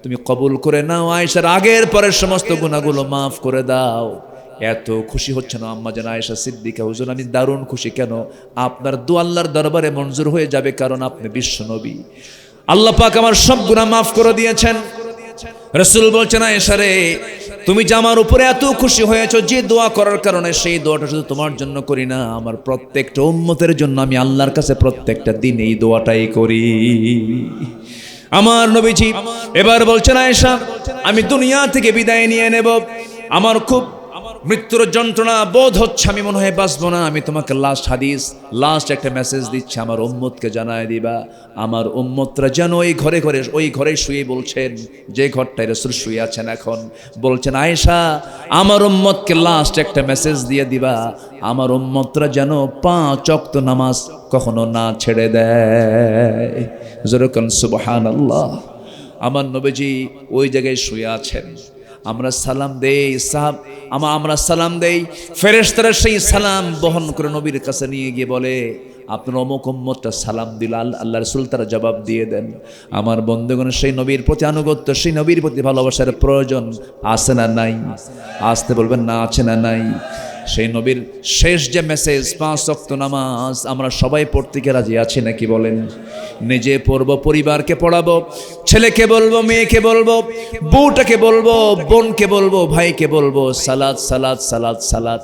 তুমি কবুল করে নাও, আয়েশার আগের পরের সমস্ত গুনাহগুলো মাফ করে দাও। এত খুশি হচ্ছে না আম্মা জান আয়েশা সিদ্দিকা, হুজুর আমি দারুণ খুশি। কেন? আপনার দোয়া আল্লাহর দরবারে মঞ্জুর হয়ে যাবে, কারণ আপনি বিশ্ব নবী। আল্লাহ পাক আমার সব গুনাহ মাফ করে দিয়েছেন। রাসূল বলছেন, আয়েশা রে, তুমি যে আমার উপরে এত খুশি হয়েছো, যে দোয়া করার কারণে, সেই দোয়াটা শুধু তোমার জন্য করি না, আমার প্রত্যেকটা উম্মতের জন্য আমি আল্লাহর কাছে প্রত্যেকটা দিন এই দোয়াটাই করি। আমার নবীজি এবার বলছেন, আয়েশা আমি দুনিয়া থেকে বিদায় নিয়ে নেব, আমার খুব মৃত্যুর যন্ত্রণা বোধ হচ্ছে, আমি মনে হয় বাঁচবো না। আমি তোমাকে লাস্ট একটা মেসেজ দিচ্ছি, আমার উম্মতকে জানায় দিবা, আমার উম্মতরা যেন ওই ঘরে শুয়ে, বলছেন যে ঘরটায় রাসূল শুয়ে আছেন এখন, বলছেন আয়েশা আমার উম্মতকে লাস্ট একটা মেসেজ দিয়ে দিবা, আমার উম্মতরা যেন 5 ওয়াক্ত নামাজ কখনো না ছেড়ে দেয়। যরকান সুবহানাল্লাহ। আমার নবীজি ওই জায়গায় শুয়ে আছেন। আমরা সালাম দেই, আমরা সালাম দেই, ফেরেশতারা সেই সালাম বহন করে নবীর কাছে নিয়ে গিয়ে বলে, আপনার অমুক উম্মতটা সালাম দিল। আল্লাহ রাসূল তারা জবাব দিয়ে দেন। আমার বন্ধুগণ, সেই নবীর প্রতি আনুগত্য, সেই নবীর প্রতি ভালোবাসার প্রয়োজন আছে না নাই? আসতে বলবেন না, আছে না নাই? সেই নবীর শেষ যে মেসেজ 5 ওয়াক্ত নামাজ, আমরা সবাই পড়তে কি রাজি আছি নাকি বলেন? নিজে পড়বো, পরিবারকে পড়াবো, ছেলেকে বলবো, মেয়েকে বলবো, বউটাকে বলবো, বোনকে বলবো, ভাইকে বলবো, সালাত সালাত সালাত সালাত।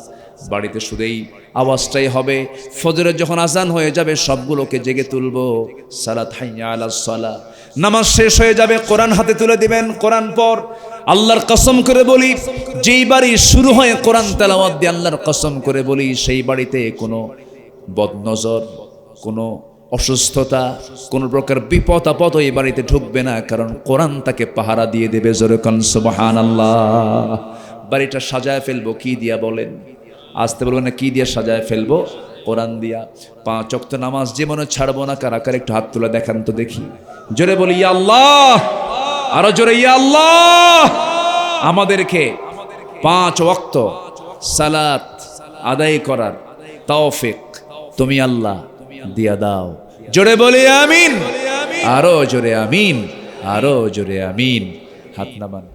বাড়িতে শুধুই আওয়াজটাই হবে। ফজরে যখন আজান হয়ে যাবে সবগুলোকে জেগে তুলবো, সালাত হাইয়া আলাস সালাহ। নামাজ শেষ হয়ে যাবে, কোরআন হাতে তুলে দিবেন, কোরআন পড়। আল্লাহর কসম করে বলি, যেই বাড়ি শুরু হয় কোরআন তেলাওয়াত দিয়ে, আল্লাহর কসম করে বলি সেই বাড়িতে কোনো বদনজর, কোনো অসুস্থতা, কোনো প্রকার বিপদ আপদ এই বাড়িতে ঢুকবে না, কারণ কোরআন তাকে পাহারা দিয়ে দেবে। জোরে কোন সুবহানাল্লাহ। বাড়িটা সাজায় ফেলবো কি দিয়া বলেন? আসতে বলবেন না, কি দিয়ে সাজায় ফেলবো? কোরআন দিয়া। 5 ওয়াক্ত নামাজ জীবনে ছাড়বো না। কারা কারা একটু হাত তুলে দেখান তো দেখি। জোরে বলি ইয়া আল্লাহ, আরো জোরে ইয়া আল্লাহ। আমাদেরকে 5 ওয়াক্ত সালাত আদায় করার তৌফিক তুমি আল্লাহ দিয়া দাও। জোরে বলি আমিন, আরো জোরে আমিন, আরো জোরে আমিন। হাত নামান।